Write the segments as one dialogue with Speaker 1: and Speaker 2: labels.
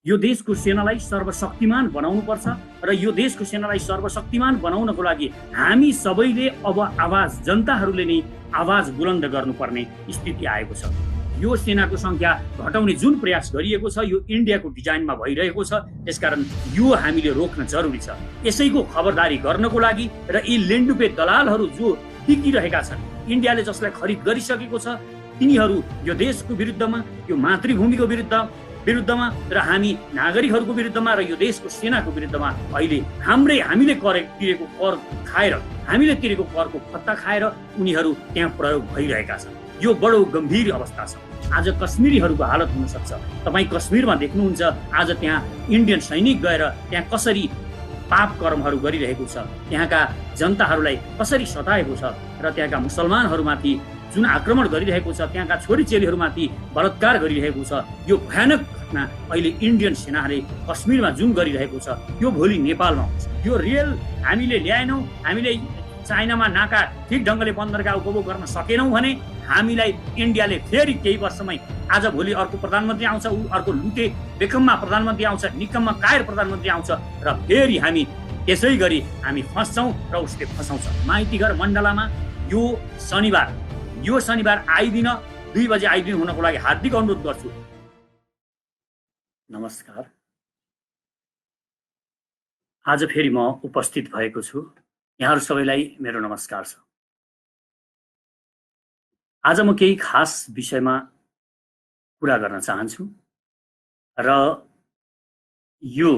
Speaker 1: यो देशको सेनालाई सर्वशक्तिमान बनाउनुपर्छ र यो देशको सेनालाई सर्वशक्तिमान बनाउनको लागि हामी सबैले अब आवाज, जनताहरूले नै आवाज बुलन्द गर्नुपर्ने स्थिति आएको छ। यो सेनाको संख्या घटाउने जुन प्रयास गरिएको छ यो इन्डियाको डिजाइनमा भइरहेको छ, त्यसकारण यो हामीले रोक्न जरुरी छ। यसैको खबरदारी गर्नको लागि र यी लेन्डुपे दलालहरू जो टिकिरहेका छन्, इन्डियाले जसलाई खरिद गरिसकेको छ, तिनीहरू यो देशको विरुद्धमा, यो मातृभूमिको विरुद्धमा र हामी नागरिकहरूको विरुद्धमा र यो देशको सेनाको विरुद्धमा अहिले हामीले तिरेको कर खाएर, हामीले तिरेको करको फत्ता खाएर उनीहरू त्यहाँ प्रयोग भइरहेका छन्। यो बडो गम्भीर अवस्था छ। आज कश्मीरीहरूको हालत हुन सक्छ। तपाईँ कश्मीरमा देख्नुहुन्छ आज त्यहाँ इन्डियन सैनिक गएर त्यहाँ कसरी पाप कर्महरू गरिरहेको छ, त्यहाँका जनताहरूलाई कसरी सताएको छ र त्यहाँका मुसलमानहरूमाथि जुन आक्रमण गरिरहेको छ, त्यहाँका छोरीचेलीहरूमाथि बलात्कार गरिरहेको छ। यो भयानक घटना अहिले इन्डियन सेनाले कश्मीरमा जुन गरिरहेको छ यो भोलि नेपालमा हुन्छ। यो रियल हामीले ल्याएनौँ, हामीले चाइनामा नाका ठिक ढङ्गले बन्दरगाह उपभोग गर्न सकेनौँ भने हामीलाई इन्डियाले फेरि केही वर्षमै आज भोलि अर्को प्रधानमन्त्री आउँछ, अर्को लुटे बेकममा प्रधानमन्त्री आउँछ, निकममा कायर प्रधानमन्त्री आउँछ र फेरि हामी त्यसै गरी हामी फस्छौँ र उसले फसाउँछ। माइतीघर मण्डलामा यो शनिबार आइदिन 2 बजे आइदिनु हुनको लागि हार्दिक अनुरोध गर्छु। नमस्कार। आज फेरि म उपस्थित भएको छु। यहाँहरू सबैलाई मेरो नमस्कार छ। आज म केही खास विषयमा कुरा गर्न चाहन्छु र यो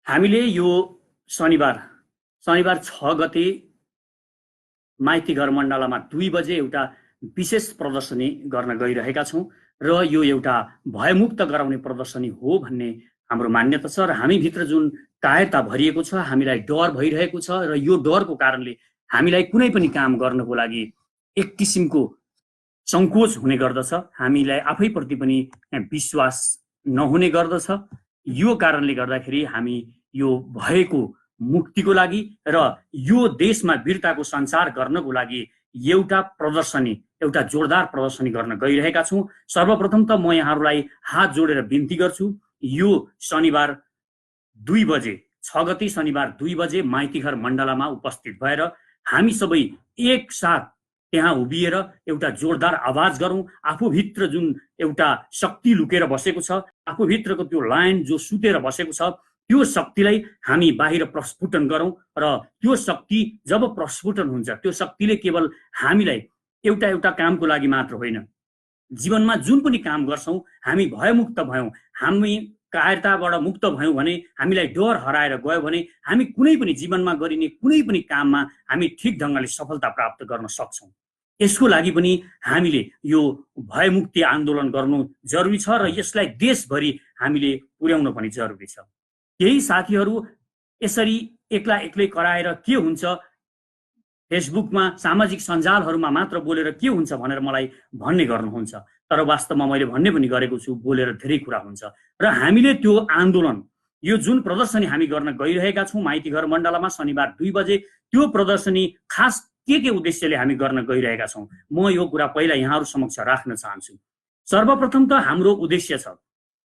Speaker 1: हामीले यो शनिबार 6 गते माइतीघर मण्डलामा 2 बजे एउटा विशेष प्रदर्शनी गर्न गइरहेका छौँ र यो एउटा भयमुक्त गराउने प्रदर्शनी हो भन्ने हाम्रो मान्यता छ र हामीभित्र जुन कायरता भरिएको छ, हामीलाई डर भइरहेको छ र यो डरको कारणले हामीलाई कुनै पनि काम गर्नको लागि एक किसिमको सङ्कोच हुने गर्दछ, हामीलाई आफैप्रति पनि विश्वास नहुने गर्दछ। यो कारणले गर्दाखेरि हामी यो भएको मुक्तिको लागि र यो देशमा वीरताको सञ्चार गर्नको लागि एउटा जोरदार प्रदर्शनी गर्न गइरहेका छौँ। सर्वप्रथम त म यहाँहरूलाई हात जोडेर बिन्ती गर्छु, यो शनिबार 2 बजे 6 गते शनिबार 2 बजे माइतीघर मण्डलामा उपस्थित भएर हामी सबै एकसाथ त्यहाँ उभिएर एउटा जोरदार आवाज गरौँ। आफूभित्र जुन एउटा शक्ति लुकेर बसेको छ, आफूभित्रको त्यो लायन जो सुतेर बसेको छ, त्यो शक्तिलाई हामी बाहिर प्रस्फुटन गरौँ र त्यो शक्ति जब प्रस्फुटन हुन्छ, त्यो शक्तिले केवल हामीलाई एउटा कामको लागि मात्र होइन, जीवनमा जुन पनि काम गर्छौँ हामी भयमुक्त भयौँ, हामी कायरताबाट मुक्त भयौँ भने, हामीलाई डर हराएर गयो भने हामी कुनै पनि जीवनमा गरिने कुनै पनि काममा हामी ठिक ढङ्गले सफलता प्राप्त गर्न सक्छौँ। यसको लागि पनि हामीले यो भयमुक्ति आन्दोलन गर्नु जरुरी छ र यसलाई देशभरि हामीले पुर्याउन पनि जरुरी छ। केही साथीहरू यसरी एक्लै कराएर के हुन्छ, फेसबुकमा सामाजिक सञ्जालहरूमा मात्र बोलेर के हुन्छ भनेर मलाई भन्ने गर्नुहुन्छ, तर वास्तवमा मैले भन्ने पनि गरेको छु, बोलेर धेरै कुरा हुन्छ र हामीले त्यो आन्दोलन, यो जुन प्रदर्शनी हामी गर्न गइरहेका छौँ माइतीघर मण्डलामा शनिबार 2 बजे, त्यो प्रदर्शनी खास के उद्देश्यले हामी गर्न गइरहेका छौँ म यो कुरा पहिला यहाँहरू समक्ष राख्न चाहन्छु। सर्वप्रथम त हाम्रो उद्देश्य छ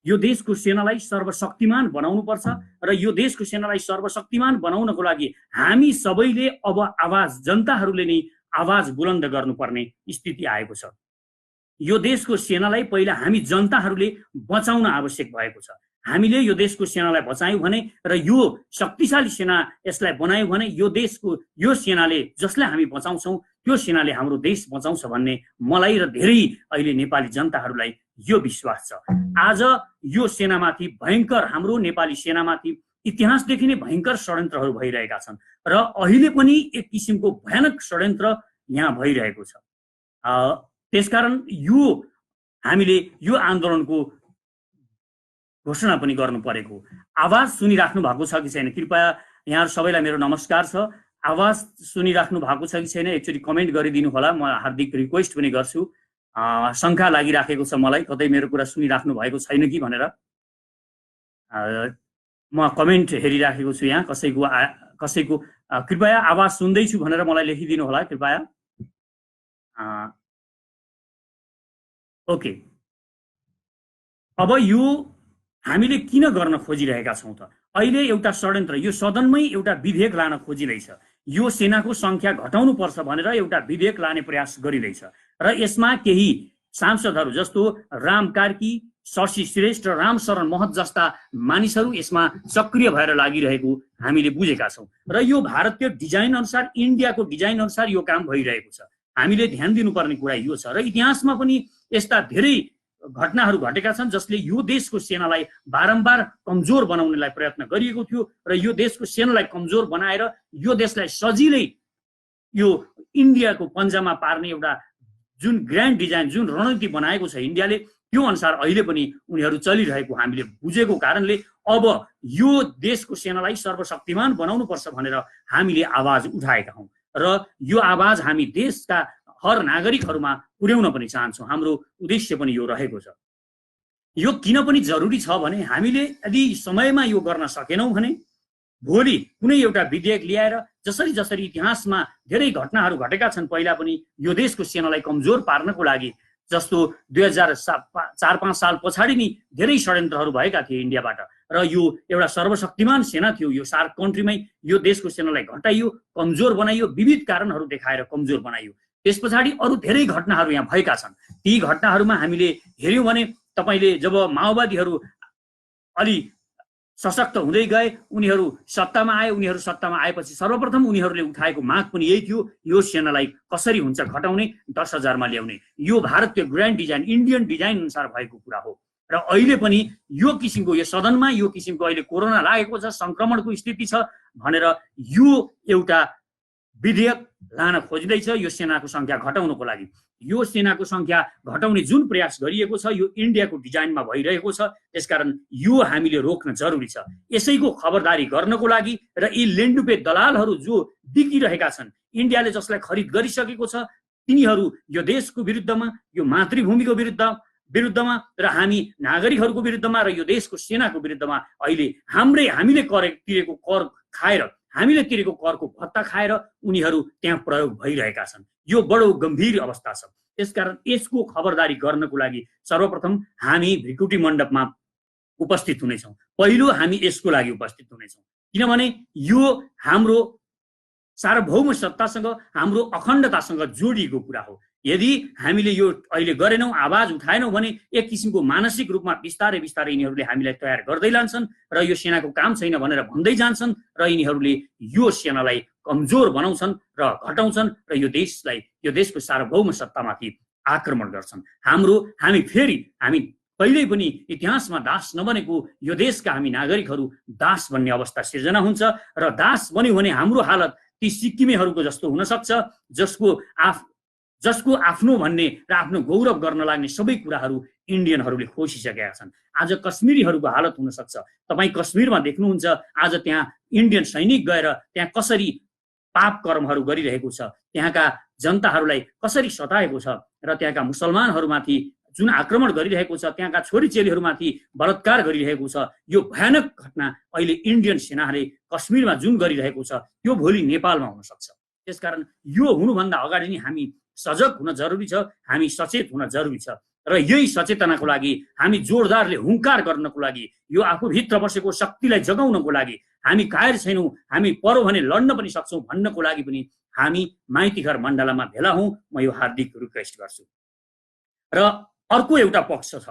Speaker 1: यो देशको सेनालाई सर्वशक्तिमान बनाउनुपर्छ र यो देशको सेनालाई सर्वशक्तिमान बनाउनको लागि हामी सबैले अब आवाज, जनताहरूले नै आवाज बुलन्द गर्नुपर्ने स्थिति आएको छ। यो देशको सेनालाई पहिला हामी जनताहरूले बचाउन आवश्यक भएको छ। हामीले यो देशको सेनालाई बचायौँ भने र यो शक्तिशाली सेना यसलाई बनायौँ भने यो सेनाले जसलाई हामी बचाउँछौँ त्यो सेनाले हाम्रो देश बचाउँछ भन्ने मलाई र धेरै अहिले नेपाली जनताहरूलाई यो विश्वास छ। आज यो सेनामाथि भयङ्कर, हाम्रो नेपाली सेनामाथि इतिहासदेखि नै भयङ्कर षड्यन्त्रहरू भइरहेका छन् र अहिले पनि एक किसिमको भयानक षड्यन्त्र यहाँ भइरहेको छ। त्यसकारण हामीले यो आन्दोलनको घोषणा पनि गर्नु परेको। आवाज सुनिराख्नु भएको छ कि छैन, कृपया यहाँहरू सबैलाई मेरो नमस्कार छ। आवाज सुनिराख्नु भएको छ कि छैन एकचोटि कमेन्ट गरिदिनु होला, म हार्दिक रिक्वेस्ट पनि गर्छु। शङ्का लागिराखेको छ मलाई, कतै मेरो कुरा सुनिराख्नु भएको छैन कि भनेर। म कमेन्ट हेरिराखेको छु यहाँ, कसैको कृपया आवाज सुन्दैछु भनेर मलाई लेखिदिनु होला कृपया। ओके, अब यो हामीले किन गर्न खोजिरहेका छौँ त? अहिले एउटा षड्यन्त्र, यो सदनमै एउटा विधेयक लान खोजिँदैछ, यो सेनाको संख्या घटाउनु पर्छ भनेर एउटा विधेयक लाने प्रयास गरिँदैछ र यसमा केही सांसदहरू जस्तो राम कार्की, शशि श्रेष्ठ र रामशरण महत जस्ता मानिसहरू यसमा सक्रिय भएर लागिरहेको हामीले बुझेका छौँ र यो भारतीय डिजाइन अनुसार, इन्डियाको डिजाइन अनुसार यो काम भइरहेको छ। हामीले ध्यान दिनुपर्ने कुरा यो छ र इतिहासमा पनि यस्ता धेरै घटनाहरू घटेका छन् जसले यो देशको सेनालाई बारम्बार कमजोर बनाउनलाई प्रयत्न गरिएको थियो र यो देशको सेनालाई कमजोर बनाएर यो देशलाई सजिलै यो इन्डियाको पन्जामा पार्ने एउटा जुन ग्रान्ड डिजाइन, जुन रणनीति बनाएको छ इन्डियाले, त्यो अनुसार अहिले पनि उनीहरू चलिरहेको हामीले बुझेको कारणले अब यो देशको सेनालाई सर्वशक्तिमान बनाउनुपर्छ भनेर हामीले आवाज उठाएका हौँ र यो आवाज हामी देशका हर नागरिकहरूमा पुर्याउन पनि चाहन्छौँ। हाम्रो उद्देश्य पनि यो रहेको छ। यो किन पनि जरुरी छ भने हामीले यदि समयमा यो गर्न सकेनौँ भने भोलि कुनै एउटा विधेयक ल्याएर जसरी जसरी इतिहासमा धेरै घटनाहरू घटेका छन् पहिला पनि यो देशको सेनालाई कमजोर पार्नको लागि, जस्तो 2004-5 साल पछाडि नै धेरै षड्यन्त्रहरू भएका थिए इन्डियाबाट र यो एउटा सर्वशक्तिमान सेना थियो, यो सार्क कन्ट्रीमै यो देशको सेनालाई घटाइयो, कमजोर बनाइयो, विविध कारणहरू देखाएर कमजोर बनाइयो। त्यस पछाडि अरू धेरै घटनाहरू यहाँ भएका छन्। ती घटनाहरूमा हामीले हेऱ्यौँ भने तपाईँले जब माओवादीहरू अलि सशक्त हुँदै गए, उनीहरू सत्तामा आए, उनीहरू सत्तामा आएपछि सर्वप्रथम उनीहरूले उठाएको माग पनि यही थियो, यो सेनालाई कसरी हुन्छ घटाउने, 10,000मा ल्याउने। यो भारतीय ग्रान्ड डिजाइन, इन्डियन डिजाइन अनुसार भएको कुरा हो र अहिले पनि यो किसिमको, यो सदनमा यो किसिमको अहिले कोरोना लागेको छ, संक्रमणको स्थिति छ भनेर यो एउटा विधेयक लान खोजिँदैछ यो सेनाको संख्या घटाउनको लागि। यो सेनाको संख्या घटाउने जुन प्रयास गरिएको छ यो इन्डियाको डिजाइनमा भइरहेको छ, त्यसकारण यो हामीले रोक्न जरुरी छ। यसैको खबरदारी गर्नको लागि र यी लेन्डुपे दलालहरू जो बिकिरहेका छन्, इन्डियाले जसलाई खरिद गरिसकेको छ, तिनीहरू यो देशको विरुद्धमा, यो मातृभूमिको विरुद्धमा र हामी नागरिकहरूको विरुद्धमा र यो देशको सेनाको विरुद्धमा अहिले हामीले तिरेको कर खाएर, हामीले तिरेको करको भत्ता खाएर उनीहरू त्यहाँ प्रयोग भइरहेका छन्। यो बडो गम्भीर अवस्था छ। त्यसकारण यसको खबरदारी गर्नको लागि सर्वप्रथम हामी भृकुटी मण्डपमा उपस्थित हुनेछौँ। पहिलो हामी यसको लागि उपस्थित हुनेछौँ किनभने यो हाम्रो सार्वभौम सत्तासँग, हाम्रो अखण्डतासँग जोडिएको कुरा हो। यदि हामीले यो अहिले गरेनौँ, आवाज उठाएनौँ भने एक किसिमको मानसिक रूपमा बिस्तारै बिस्तारै यिनीहरूले हामीलाई तयार गर्दै लान्छन् र यो सेनाको काम छैन भनेर भन्दै जान्छन् र यिनीहरूले यो सेनालाई कमजोर बनाउँछन् र घटाउँछन् र यो देशको सार्वभौम सत्तामाथि आक्रमण गर्छन्। हामी कहिल्यै पनि इतिहासमा दास नबनेको यो देशका हामी नागरिकहरू दास बन्ने अवस्था सिर्जना हुन्छ र दास बन्यो भने हाम्रो हालत ती सिक्किमेहरूको जस्तो हुन सक्छ जसको आफ्नो भन्ने र आफ्नो गौरव गर्न लाग्ने सबै कुराहरू इन्डियनहरूले खोसिसकेका छन्। आज कश्मीरीहरूको हालत हुन सक्छ। तपाईँ कश्मीरमा देख्नुहुन्छ आज त्यहाँ इन्डियन सैनिक गएर त्यहाँ कसरी पाप कर्महरू गरिरहेको छ, त्यहाँका जनताहरूलाई कसरी सताएको छ र त्यहाँका मुसलमानहरूमाथि जुन आक्रमण गरिरहेको छ, त्यहाँका छोरीचेलीहरूमाथि बलात्कार गरिरहेको छ। यो भयानक घटना अहिले इन्डियन सेनाले कश्मीरमा जुन गरिरहेको छ त्यो भोलि नेपालमा हुन सक्छ। त्यसकारण यो हुनुभन्दा अगाडि नै हामी सजग हुन जरुरी छ, हामी सचेत हुन जरुरी छ र यही सचेतनाको लागि हामी जोरदारले हुङ्कार गर्नको लागि, यो आफूभित्र बसेको शक्तिलाई जगाउनको लागि, हामी कायर छैनौँ, हामी परो भने लड्न पनि सक्छौँ भन्नको लागि पनि हामी माइतीघर मण्डलामा भेला हौँ। म यो हार्दिक रिक्वेस्ट गर्छु। र अर्को एउटा पक्ष छ,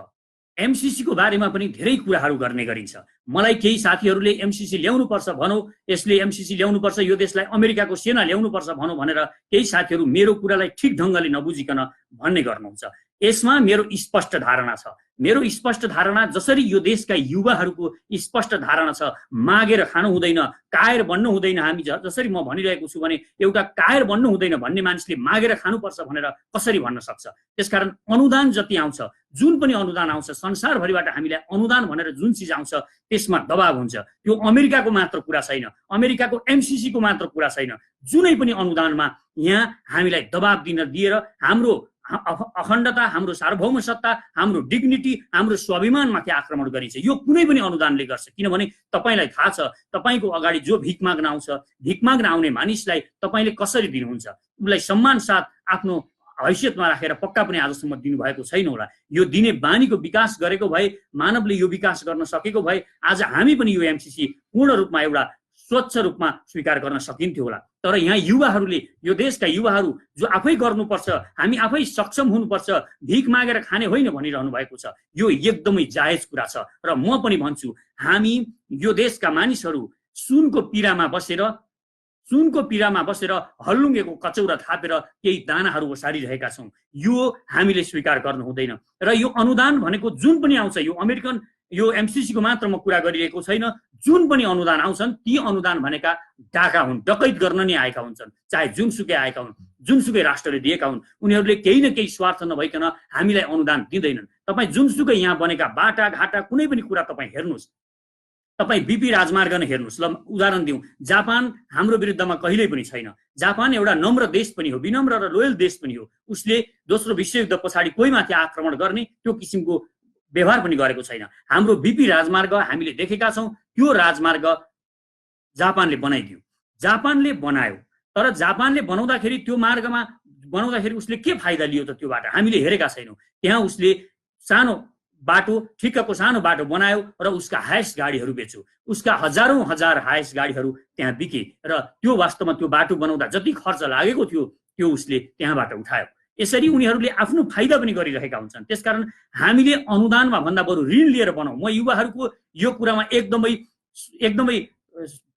Speaker 1: एमसीसीको बारेमा पनि धेरै कुराहरू गर्ने गरिन्छ। मलाई केही साथीहरूले एमसीसी ल्याउनुपर्छ भनौँ, यसले एमसीसी ल्याउनुपर्छ, यो देशलाई अमेरिकाको सेना ल्याउनुपर्छ भनौँ भनेर केही साथीहरू मेरो कुरालाई ठिक ढङ्गले नबुझिकन भन्ने गर्नुहुन्छ। यसमा मेरो स्पष्ट धारणा छ। मेरो स्पष्ट धारणा जसरी यो देशका युवाहरूको स्पष्ट धारणा छ, मागेर खानु हुँदैन, कायर बन्नु हुँदैन। हामी जसरी म भनिरहेको छु भने एउटा कायर बन्नु हुँदैन भन्ने मानिसले मागेर खानुपर्छ भनेर कसरी भन्न सक्छ? त्यसकारण अनुदान जति आउँछ, जुन पनि अनुदान आउँछ, संसारभरिबाट हामीलाई अनुदान भनेर जुन चिज आउँछ त्यसमा दबाब हुन्छ। त्यो अमेरिकाको मात्र कुरा छैन, अमेरिकाको एमसीसीको मात्र कुरा छैन, जुनै पनि अनुदानमा यहाँ हामीलाई दबाब दिएर हाम्रो अखण्डता, हाम्रो सार्वभौम सत्ता, हाम्रो डिग्निटी, हाम्रो स्वाभिमानमाथि आक्रमण गरिन्छ। यो कुनै पनि अनुदानले गर्छ। किनभने तपाईँलाई थाहा छ, तपाईँको अगाडि जो भिख माग्न आउँछ, भिख माग्न आउने मानिसलाई तपाईँले कसरी दिनुहुन्छ? उसलाई सम्मान साथ आफ्नो हैसियतमा राखेर पक्का पनि आजसम्म दिनुभएको छैन होला। यो दिने बानीको विकास गरेको भए, मानवले यो विकास गर्न सकेको भए आज हामी पनि यो एमसीसी पूर्ण रूपमा एउटा स्वच्छ रूपमा स्वीकार गर्न सकिन्थ्यो होला। तर यहाँ युवाहरूले, यो देशका युवाहरू जो आफै गर्नुपर्छ, हामी आफै सक्षम हुनुपर्छ, भिख मागेर खाने होइन भनिरहनु भएको छ, यो एकदमै जायज कुरा छ। र म पनि भन्छु, हामी यो देशका मानिसहरू सुनको पिरामा बसेर हल्लुङ्गेको कचौरा थापेर केही दानाहरू ओसारिरहेका छौँ। यो हामीले स्वीकार गर्नु हुँदैन। र यो अनुदान भनेको जुन पनि आउँछ, यो अमेरिकन यो एमसीसी को मात्र म कुरा गरिरहेको छैन, जुन पनि अनुदान आउँछन् ती अनुदान भनेका डाका हुन्, डकैत गर्न नै आएका हुन्छन्। चाहे जुनसुकै आएका हुन्, जुनसुकै राष्ट्रले दिएका हुन्, उनीहरूले केही न केही स्वार्थ नभइकन हामीलाई अनुदान दिँदैनन्। तपाईँ जुनसुकै यहाँ बनेका बाटाघाटा कुनै पनि कुरा तपाईँ हेर्नुहोस्, तपाईँ बीपी राजमार्ग नै हेर्नुहोस्। ल उदाहरण दिउँ, जापान हाम्रो विरुद्धमा कहिल्यै पनि छैन। जापान एउटा नम्र देश पनि हो, विनम्र र लोयल देश पनि हो। उसले दोस्रो विश्वयुद्ध पछाडि कोहीमाथि आक्रमण गर्ने त्यो किसिमको व्यवहार पनि गरेको छैन। हाम्रो बीपी राजमार्ग हामीले देखेका छौँ, त्यो राजमार्ग जापानले बनाइदियो, जापानले बनायो। तर जापानले बनाउँदाखेरि त्यो मार्गमा बनाउँदाखेरि उसले के फाइदा लियो त त्योबाट हामीले हेरेका छैनौँ। त्यहाँ उसले सानो बाटो, ठिक्कको सानो बाटो बनायो र उसका हायस गाडीहरू बेच्यो। उसका हजारौं हजार हायस गाडीहरू त्यहाँ बिके र त्यो वास्तवमा त्यो बाटो बनाउँदा जति खर्च लागेको थियो त्यो उसले त्यहाँबाट उठायो। यसरी उनीहरूले आफ्नो फाइदा पनि गरिरहेका हुन्छन्। त्यसकारण हामीले अनुदानमा भन्दा बरु ऋण लिएर बनाऊ। म युवाहरूको यो कुरामा एकदमै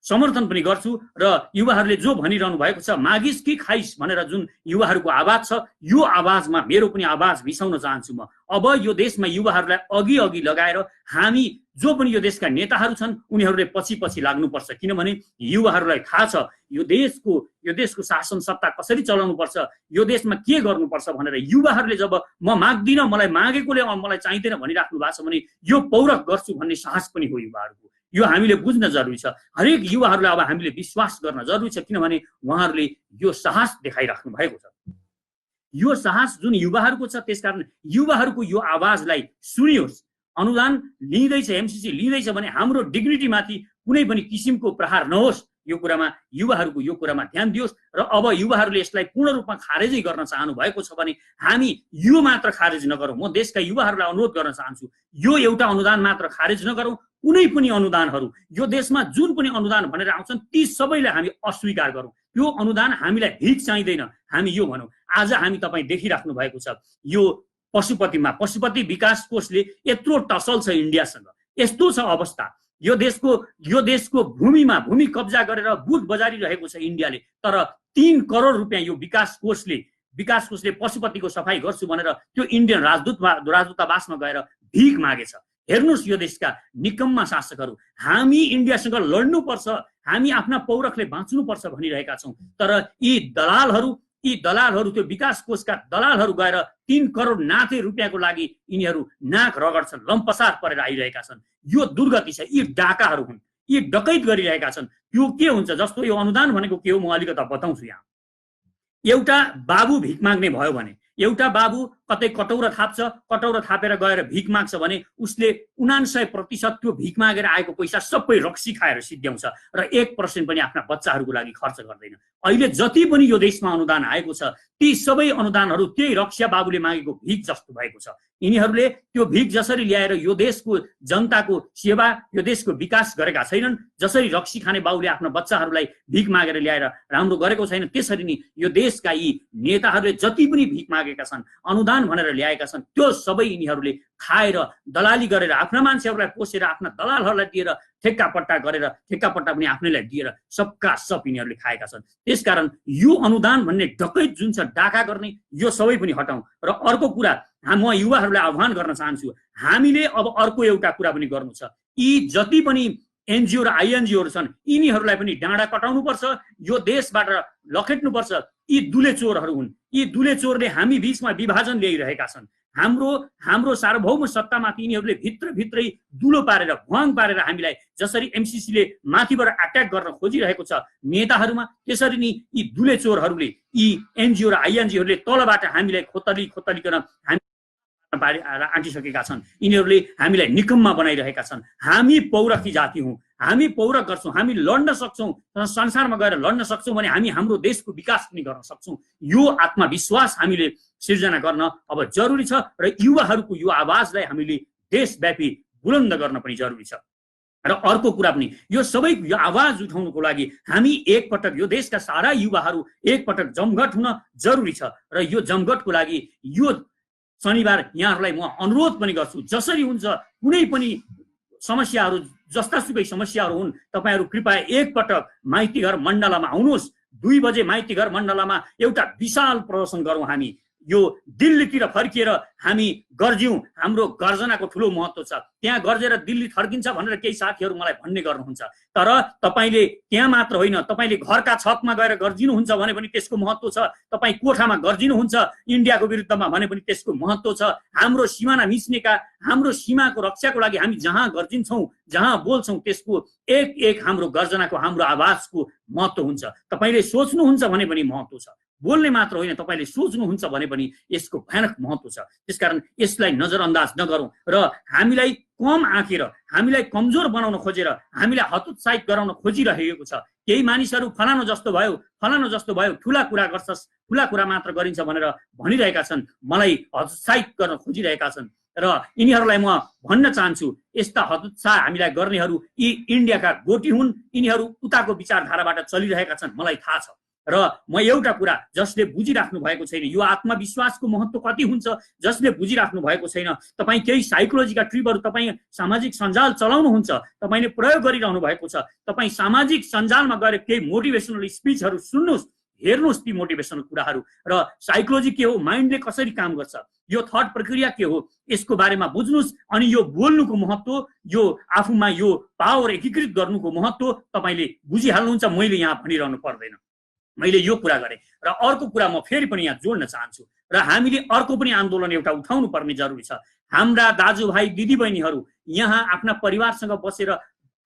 Speaker 1: समर्थन पनि गर्छु र युवाहरूले जो भनिरहनु भएको छ मागिस कि खाइस भनेर जुन युवाहरूको आवाज छ, यो आवाजमा मेरो पनि आवाज मिसाउन चाहन्छु म। अब यो देशमा युवाहरूलाई अघि लगाएर हामी जो पनि यो देशका नेताहरू छन् उनीहरूले पछि लाग्नुपर्छ। किनभने युवाहरूलाई थाहा छ यो देशको शासन सत्ता कसरी चलाउनु पर्छ, यो देशमा के गर्नुपर्छ भनेर। युवाहरूले जब म माग्दिनँ, मलाई मागेकोले मलाई चाहिँदैन भनिराख्नु भएको छ भने यो पौरख गर्छु भन्ने साहस पनि हो युवाहरूको। यो हामीले बुझ्न जरुरी छ। हरेक युवाहरूलाई अब हामीले विश्वास गर्न जरुरी छ, किनभने उहाँहरूले यो साहस देखाइराख्नु भएको छ। यो साहस जुन युवाहरूको छ, त्यसकारण युवाहरूको यो आवाजलाई सुनियोस्। अनुदान लिँदैछ, एमसीसी लिँदैछ भने हाम्रो डिग्निटीमाथि कुनै पनि किसिमको प्रहार नहोस्। यो कुरामा युवाहरूको यो कुरामा ध्यान दियोस्। र अब युवाहरूले यसलाई पूर्ण रूपमा खारेजै गर्न चाहनु भएको छ भने हामी यो मात्र खारेज नगरौँ। म देशका युवाहरूलाई अनुरोध गर्न चाहन्छु, यो एउटा अनुदान मात्र खारेज नगरौँ। कुनै पनि अनुदानहरू, यो देशमा जुन पनि अनुदान भनेर आउँछन् ती सबैलाई हामी अस्वीकार गरौँ। त्यो अनुदान हामीलाई भिख चाहिँदैन, हामी यो भनौँ। आज हामी तपाईँ देखिराख्नु भएको छ यो पशुपति विकास कोषले यत्रो टसल छ इन्डियासँग, यस्तो छ अवस्था। यो देशको भूमि कब्जा गरेर बुट बजारिरहेको छ इन्डियाले। तर 3 करोड रुपियाँ यो विकास कोषले पशुपतिको सफाई गर्छु भनेर त्यो इन्डियन राजदूतावासमा गएर भिख मागेछ। हेर्नुहोस् यो देशका निकम्मा शासकहरू, हामी इन्डियासँग लड्नुपर्छ, हामी आफ्ना पौरखले बाँच्नुपर्छ भनिरहेका छौँ। तर यी दलालहरू त्यो विकास कोषका दलालहरू गएर 3 करोड नाथे रुपियाँको लागि यिनीहरू नाक रगड्छन्, लम्पसार परेर आइरहेका छन्। यो दुर्गति छ। यी डाकाहरू हुन्, यी डकैत गरिरहेका छन्। त्यो के हुन्छ, जस्तो यो अनुदान भनेको के हो म अलिकता बताउँछु। यहाँ एउटा बाबु भिख माग्ने भयो भने, एउटा बाबु कतै कटौरा थापेर गएर भिख माग्छ भने उसले 99% त्यो भिख मागेर आएको पैसा सबै रक्सी खाएर सिद्ध्याउँछ र 1% पनि आफ्ना बच्चाहरूको लागि खर्च गर्दैन। अहिले जति पनि यो देशमा अनुदान आएको छ ती सबै अनुदानहरू त्यही रक्सिया बाबुले मागेको भिख जस्तो भएको छ। यिनीहरूले त्यो भिख जसरी ल्याएर यो देशको जनताको सेवा, यो देशको विकास गरेका छैनन्, जसरी रक्सी खाने बाबुले आफ्ना बच्चाहरूलाई भिख मागेर ल्याएर राम्रो गरेको छैन, त्यसरी नै यो देशका यी नेताहरूले जति पनि भिख मागेका छन्, अनुदान भनेर ल्याएका छन्, त्यो सबै यिनीहरूले खाएर दलाली गरेर आफ्ना मान्छेहरूलाई पोसेर आफ्ना दलालहरूलाई दिएर ठेक्कापट्टा पनि आफ्नैलाई दिएर सबका सब यिनीहरूले खाएका छन्। त्यसकारण यो अनुदान भन्ने डकैत जुन छ, डाका गर्ने, यो सबै पनि हटाउँ। र अर्को कुरा म युवाहरूलाई आह्वान गर्न चाहन्छु, हामीले अब अर्को एउटा कुरा पनि गर्नु छ। यी जति पनि एनजिओ र आइएनजिओहरू छन् यिनीहरूलाई पनि डाँडा कटाउनुपर्छ, यो देशबाट लखेट्नुपर्छ। यी दुले चोरहरू हुन्, यी दुले चोरले हामी बीचमा विभाजन ल्याइरहेका छन्। हाम्रो सार्वभौम सत्तामाथि यिनीहरूले भित्रै दुलो पारेर भुवाङ पारेर हामीलाई जसरी एमसीसीले माथिबाट अट्याक गर्न खोजिरहेको छ नेताहरूमा, त्यसरी नै यी दुले चोरहरूले, यी एनजिओ र आइएनजिओहरूले तलबाट हामीलाई खोतलिकन हामी आँटिसकेका छन्। यिनीहरूले हामीलाई निकम्मा बनाइरहेका छन्। हामी पौरखी जाति हौँ, हामी पौरख गर्छौँ, हामी लड्न सक्छौँ, संसारमा गएर लड्न सक्छौँ भने हामी हाम्रो देशको विकास पनि गर्न सक्छौँ। यो आत्मविश्वास हामीले सिर्जना गर्न अब जरुरी छ र युवाहरूको यो आवाजलाई हामीले देशव्यापी बुलन्द गर्न पनि जरुरी छ। र अर्को कुरा पनि यो सबै यो आवाज उठाउनको लागि हामी एकपटक यो देशका सारा युवाहरू एकपटक जमघट हुन जरुरी छ। र यो जमघटको लागि यो शनिबार यहाँहरूलाई म अनुरोध पनि गर्छु, जसरी हुन्छ कुनै पनि समस्याहरू जस्तासुकै समस्याहरू हुन्, तपाईहरू कृपया एकपटक माइतीघर मण्डलामा आउनुहोस्। 2 बजे माइतीघर मण्डलामा एउटा विशाल प्रदर्शन गरौँ। हामी यो दिल्लीतिर फर्किएर हामी गर्ज्यौँ। हाम्रो गर्जनाको ठुलो महत्त्व छ। त्यहाँ गर्जेर दिल्ली फर्किन्छ भनेर केही साथीहरू मलाई भन्ने गर्नुहुन्छ, तर तपाईले त्यहाँ मात्र होइन, तपाईले घरका छतमा गएर गर्जिनुहुन्छ भने पनि त्यसको महत्त्व छ। तपाईँ कोठामा गर्जिनुहुन्छ इन्डियाको विरुद्धमा भने पनि त्यसको महत्त्व छ। हाम्रो सिमाना मिच्नेका, हाम्रो सीमाको रक्षाको लागि हामी जहाँ गर्जिन्छौँ, जहाँ बोल्छौँ, त्यसको एक एक हाम्रो गर्जनाको, हाम्रो आवाजको महत्त्व हुन्छ। तपाईले सोच्नुहुन्छ भने पनि महत्त्व छ। बोल्ने मात्र होइन, तपाईले सोच्नुहुन्छ भने पनि यसको भयानक महत्त्व छ। त्यसकारण यसलाई नजरअन्दाज नगरौँ र हामीलाई कम आँकेर, हामीलाई कमजोर बनाउन खोजेर, हामीलाई हतोत्साहित गराउन खोजिरहेको छ। केही मानिसहरू फलानो जस्तो भयो, फलानो जस्तो भयो, ठुला कुरा गर्छस्, ठुला कुरा मात्र गरिन्छ भनेर भनिरहेका छन्, मलाई हतोत्साहित गर्न खोजिरहेका छन्। र यिनीहरूलाई म भन्न चाहन्छु, यस्ता हतोत्साह हामीलाई गर्नेहरू यी इन्डियाका गोटी हुन्। यिनीहरू उताको विचारधाराबाट चलिरहेका छन्, मलाई थाहा छ। र म एउटा कुरा, जसले बुझिराख्नु भएको छैन यो आत्मविश्वासको महत्त्व कति हुन्छ, जसले बुझिराख्नु भएको छैन, तपाईँ केही साइकोलोजीका ट्रिपहरू तपाईँ सामाजिक सञ्जाल चलाउनुहुन्छ, तपाईँले प्रयोग गरिरहनु भएको छ। तपाईँ सामाजिक सञ्जालमा गएर केही मोटिभेसनल स्पिचहरू सुन्नुहोस्, हेर्नुहोस् ती मोटिभेसनल कुराहरू, र साइकोलोजी के हो, माइन्डले कसरी काम गर्छ, यो थट प्रक्रिया के हो, यसको बारेमा बुझ्नुहोस्। अनि यो बोल्नुको महत्त्व, यो आफूमा यो पावर एकीकृत गर्नुको महत्त्व तपाईँले बुझिहाल्नुहुन्छ। मैले यहाँ भनिरहनु पर्दैन, मैले यो कुरा गरेँ। र अर्को कुरा म फेरि पनि यहाँ जोड्न चाहन्छु, र हामीले अर्को पनि आन्दोलन एउटा उठाउनु पर्ने जरुरी छ। हाम्रा दाजुभाइ दिदीबहिनीहरू यहाँ आफ्ना परिवारसँग बसेर,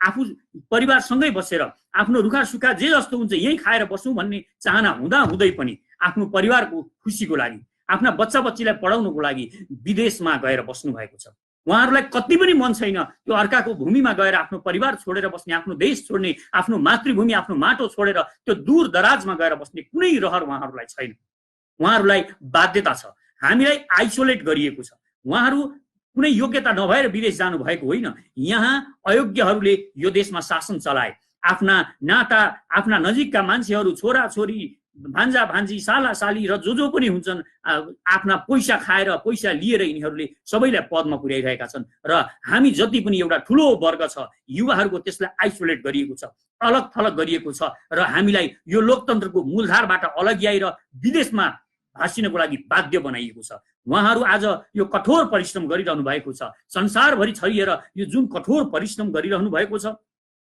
Speaker 1: आफू परिवारसँगै बसेर आफ्नो रुखा सुखा जे जस्तो हुन्छ यहीँ खाएर बसौँ भन्ने चाहना हुँदा हुँदै पनि आफ्नो परिवारको खुसीको लागि, आफ्ना बच्चा बच्चीलाई पढाउनुको लागि विदेशमा गएर बस्नु भएको छ। उहाँहरूलाई कति पनि मन छैन त्यो अर्काको भूमिमा गएर आफ्नो परिवार छोडेर बस्ने, आफ्नो देश छोड्ने, आफ्नो मातृभूमि, आफ्नो माटो छोडेर त्यो दूर दराजमा गएर बस्ने कुनै रहर उहाँहरूलाई छैन। उहाँहरूलाई बाध्यता छ, हामीलाई आइसोलेट गरिएको छ। उहाँहरू कुनै योग्यता नभएर विदेश जानु भएको होइन। यहाँ अयोग्यहरूले यो देशमा शासन चलाए। आफ्ना नाता, आफ्ना नजिकका मान्छेहरू, छोरा छोरी, भान्जा भान्जी, साला साली र जो पनि हुन्छन्, आफ्ना पैसा खाएर, पैसा लिएर यिनीहरूले सबैलाई पदमा पुर्याइरहेका छन्। र हामी जति पनि एउटा ठुलो वर्ग छ युवाहरूको, त्यसलाई आइसोलेट गरिएको छ, अलग थलग गरिएको छ। र हामीलाई यो लोकतन्त्रको मूलधारबाट अलग्याएर विदेशमा भाँसिनको लागि बाध्य बनाइएको छ। उहाँहरू आज यो कठोर परिश्रम गरिरहनु भएको छ, संसारभरि छरिएर यो जुन कठोर परिश्रम गरिरहनु भएको छ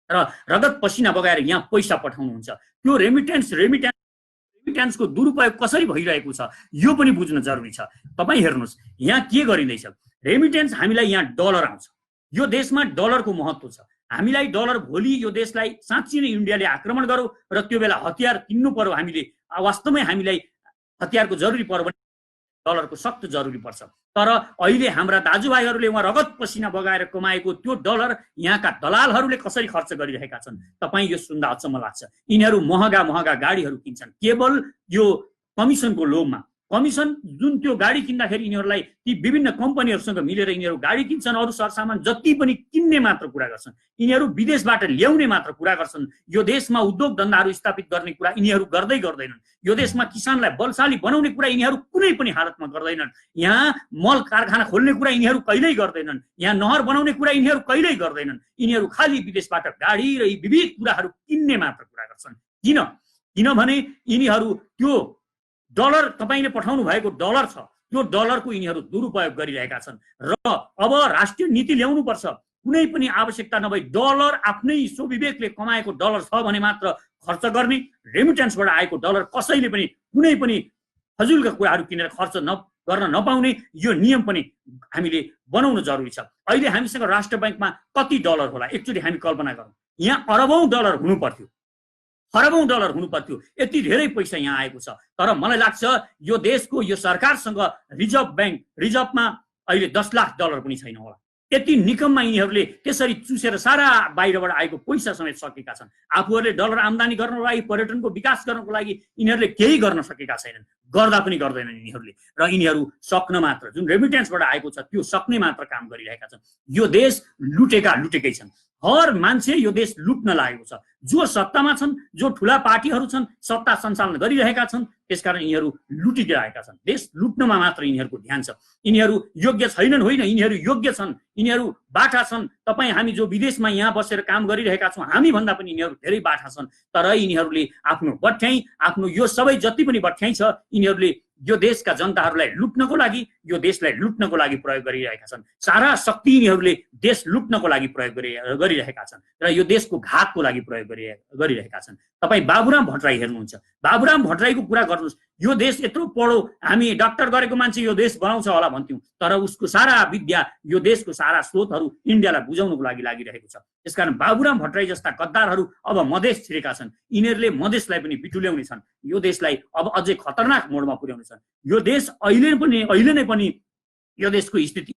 Speaker 1: र रगत पसिना बगाएर यहाँ पैसा पठाउनुहुन्छ, त्यो रेमिट्यान्सको दुरुपयोग कसरी भइरहेको छ यो पनि बुझ्न जरुरी छ। तपाईँ हेर्नुहोस् यहाँ के गरिँदैछ। रेमिट्यान्स हामीलाई यहाँ डलर आउँछ, यो देशमा डलरको महत्त्व छ। हामीलाई डलर, भोलि यो देशलाई साँच्चै नै इन्डियाले आक्रमण गरौँ र त्यो बेला हतियार किन्नु पर्यो, हामीले वास्तवमै हामीलाई हतियारको जरुरी पर्यो भने डलरको सख्त जरुरी पर्छ। तर अहिले हाम्रा दाजुभाइहरूले उहाँ रगत पसिना बगाएर कमाएको त्यो डलर यहाँका दलालहरूले कसरी खर्च गरिरहेका छन्, तपाईँ यो सुन्दा अचम्म लाग्छ। यिनीहरू महँगा महँगा गाडीहरू किन्छन् केवल यो कमिसनको लोभमा। कमिसन जुन त्यो गाडी किन्दाखेरि यिनीहरूलाई ती विभिन्न कम्पनीहरूसँग मिलेर यिनीहरू गाडी किन्छन्, अरू सरसामान जति पनि किन्ने मात्र कुरा गर्छन्, यिनीहरू विदेशबाट ल्याउने मात्र कुरा गर्छन्। यो देशमा उद्योग धन्दाहरू स्थापित गर्ने कुरा यिनीहरू गर्दै गर्दैनन्। यो देशमा किसानलाई बलशाली बनाउने कुरा यिनीहरू कुनै पनि हालतमा गर्दैनन्। यहाँ मल कारखाना खोल्ने कुरा यिनीहरू कहिल्यै गर्दैनन्। यहाँ नहर बनाउने कुरा यिनीहरू कहिल्यै गर्दैनन्। यिनीहरू खालि विदेशबाट गाडी र यी विविध कुराहरू किन्ने मात्र कुरा गर्छन्। किनभने यिनीहरू त्यो डलर, तपाईँले पठाउनु भएको डलर छ, त्यो डलरको यिनीहरू दुरुपयोग गरिरहेका छन्। र अब राष्ट्रिय नीति ल्याउनु पर्छ। कुनै पनि आवश्यकता नभई डलर आफ्नै स्वविवेकले कमाएको डलर छ भने मात्र खर्च गर्ने। रेमिट्यान्सबाट आएको डलर कसैले पनि कुनै पनि फजुलका कुराहरू किनेर खर्च गर्न नपाउने यो नियम पनि हामीले बनाउन जरुरी छ। अहिले हामीसँग राष्ट्र बैंकमा कति डलर होला एकचोटि हामी कल्पना गरौँ। यहाँ अरबौं डलर हुनु पर्थ्यो, खरबौं डलर हुनु पर्थ्यो। यति धेरै पैसा यहाँ आएको छ। तर मलाई लाग्छ यो देशको, यो सरकारसँग रिजर्भमा अहिले 10 लाख डलर पनि छैन होला। यति निकममा यिनीहरूले त्यसरी चुसेर सारा बाहिरबाट आएको पैसा समेत सकेका छन्। आफूहरूले डलर आम्दानी गर्नको लागि, पर्यटनको विकास गर्नको लागि यिनीहरूले केही गर्न सकेका छैनन्, गर्दा पनि गर्दैनन् यिनीहरूले। र यिनीहरू सक्न मात्र, जुन रेमिटेन्सबाट आएको छ त्यो सक्ने मात्र काम गरिरहेका छन्। यो देश लुटेकै छन्। हर मान्छे यो देश लुट्न लागेको छ। जो सत्तामा छन्, जो ठुला पार्टीहरू छन्, सत्ता सञ्चालन गरिरहेका छन्, त्यसकारण यिनीहरू लुटिरहेका छन्। देश लुट्नमा मात्र यिनीहरूको ध्यान छ। यिनीहरू योग्य छैनन् होइन, यिनीहरू योग्य छन्, यिनीहरू बाठा छन्। तपाईँ हामी जो विदेशमा यहाँ बसेर काम गरिरहेका छौँ, हामी भन्दा पनि यिनीहरू धेरै बाठा छन्। तर यिनीहरूले आफ्नो बठ्याइ, आफ्नो यो सबै जति पनि बठ्याइ छ, यिनीहरूले यो देशका जनताहरूलाई लुट्नको लागि, यो देशलाई लुट्नको लागि प्रयोग गरिरहेका छन्। सारा शक्ति यिनीहरूले देश लुट्नको लागि प्रयोग गरिरहेका छन् र यो देशको घातको लागि प्रयोग गरिरहेका छन्। तपाईँ बाबुराम भट्टराई हेर्नुहुन्छ, बाबुराम भट्टराईको कुरा गर्नुहोस्। यो देश यत्रो पढो, हामी डाक्टर गरेको मान्छे यो देश बनाउँछ होला भन्थ्यौँ, तर उसको सारा विद्या, यो देशको सारा स्रोतहरू इन्डियालाई बुझाउनको लागि लागिरहेको छ। त्यसकारण बाबुराम भट्टराई जस्ता गद्दारहरू अब मधेस छिरेका छन्। यिनीहरूले मधेसलाई पनि बिटुल्याउने छन्, यो देशलाई अब अझै खतरनाक मोडमा पुर्याउने छन्। यो देश अहिले नै पनि यो देशको स्थिति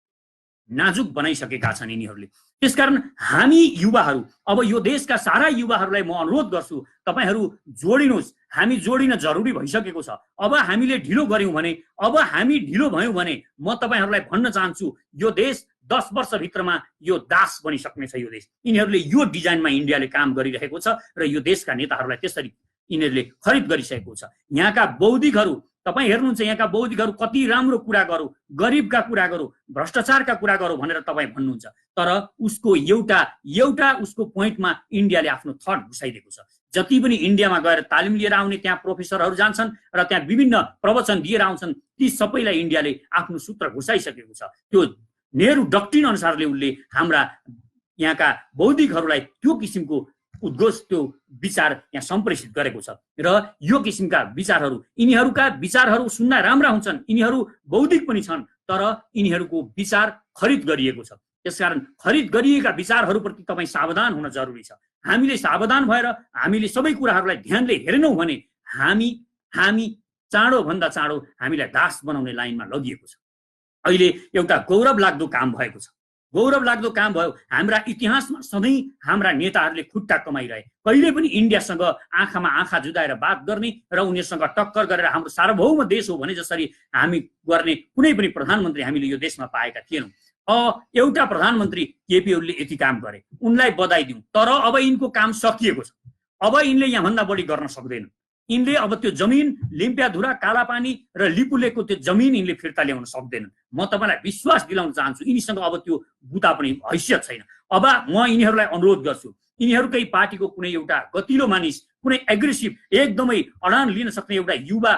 Speaker 1: नाजुक बनाइसकेका छन् यिनीहरूले। त्यसकारण हामी युवाहरू, अब यो देशका सारा युवाहरूलाई म अनुरोध गर्छु, तपाईहरू जोडिनुहोस्। हामी जोडिन जरुरी भइसकेको छ। अब हामीले ढिलो गर्यौँ भने, अब हामी ढिलो भयौँ भने म तपाईहरूलाई भन्न चाहन्छु, यो देश 10 वर्षभित्रमा यो दास बनिसक्नेछ। यो देश यिनीहरूले यो डिजाइनमा इन्डियाले काम गरिरहेको छ र यो देशका नेताहरूलाई त्यसरी यिनीहरूले खरिद गरिसकेको छ। यहाँका बौद्धिकहरू, तपाईँ हेर्नुहुन्छ, यहाँका बौद्धिकहरू कति राम्रो कुरा गरौँ, गरिबका कुरा गरौँ, भ्रष्टाचारका कुरा गरौँ भनेर तपाईँ भन्नुहुन्छ, तर उसको एउटा उसको पोइन्टमा इन्डियाले आफ्नो थट घुसाइदिएको छ। जति पनि इन्डियामा गएर तालिम लिएर आउने त्यहाँ प्रोफेसरहरू जान्छन् र त्यहाँ विभिन्न प्रवचन दिएर आउँछन्, ती सबैलाई इन्डियाले आफ्नो सूत्र घुसाइसकेको छ। त्यो नेहरू डक्ट्रिन अनुसारले उसले हाम्रा यहाँका बौद्धिकहरूलाई त्यो किसिमको उद्घोष, त्यो विचार यहाँ सम्प्रेषित गरेको छ। र यो किसिमका विचारहरू, यिनीहरूका विचारहरू सुन्दा राम्रा हुन्छन्, यिनीहरू बौद्धिक पनि छन्, तर यिनीहरूको विचार खरिद गरिएको छ। त्यसकारण खरिद गरिएका विचारहरूप्रति तपाईँ सावधान हुन जरुरी छ। हामीले सावधान भएर हामीले सबै कुराहरूलाई ध्यानले हेरेनौँ भने हामी चाँडोभन्दा चाँडो हामीलाई दास बनाउने लाइनमा लगिएको छ। अहिले एउटा गौरव लाग्दो काम भएको छ, गौरव लाग्दो काम भयो। हाम्रा इतिहासमा सधैँ हाम्रा नेताहरूले खुट्टा कमाइरहे, कहिले पनि इन्डियासँग आँखामा आँखा जुदाएर बात गर्ने र उनीहरूसँग टक्कर गरेर हाम्रो सार्वभौम देश हो भने जसरी हामी गर्ने कुनै पनि प्रधानमन्त्री हामीले यो देशमा पाएका थिएनौँ। एउटा प्रधानमन्त्री केपी ओलीले यति काम गरे, उनलाई बधाई दिउँ। तर अब यिनको काम सकिएको छ। अब यिनले यहाँभन्दा बढी गर्न सक्दैनन्। यिनले अब त्यो जमिन लिम्पियाधुरा, कालापानी र लिपुलेको त्यो जमिन यिनले फिर्ता ल्याउन सक्दैनन्। म तपाईँलाई विश्वास दिलाउन चाहन्छु, यिनीसँग अब त्यो बुता पनि हैसियत छैन। अब म यिनीहरूलाई अनुरोध गर्छु, यिनीहरूकै पार्टीको कुनै एउटा गतिलो मानिस, कुनै एग्रेसिभ, एकदमै अडान लिन सक्ने एउटा युवा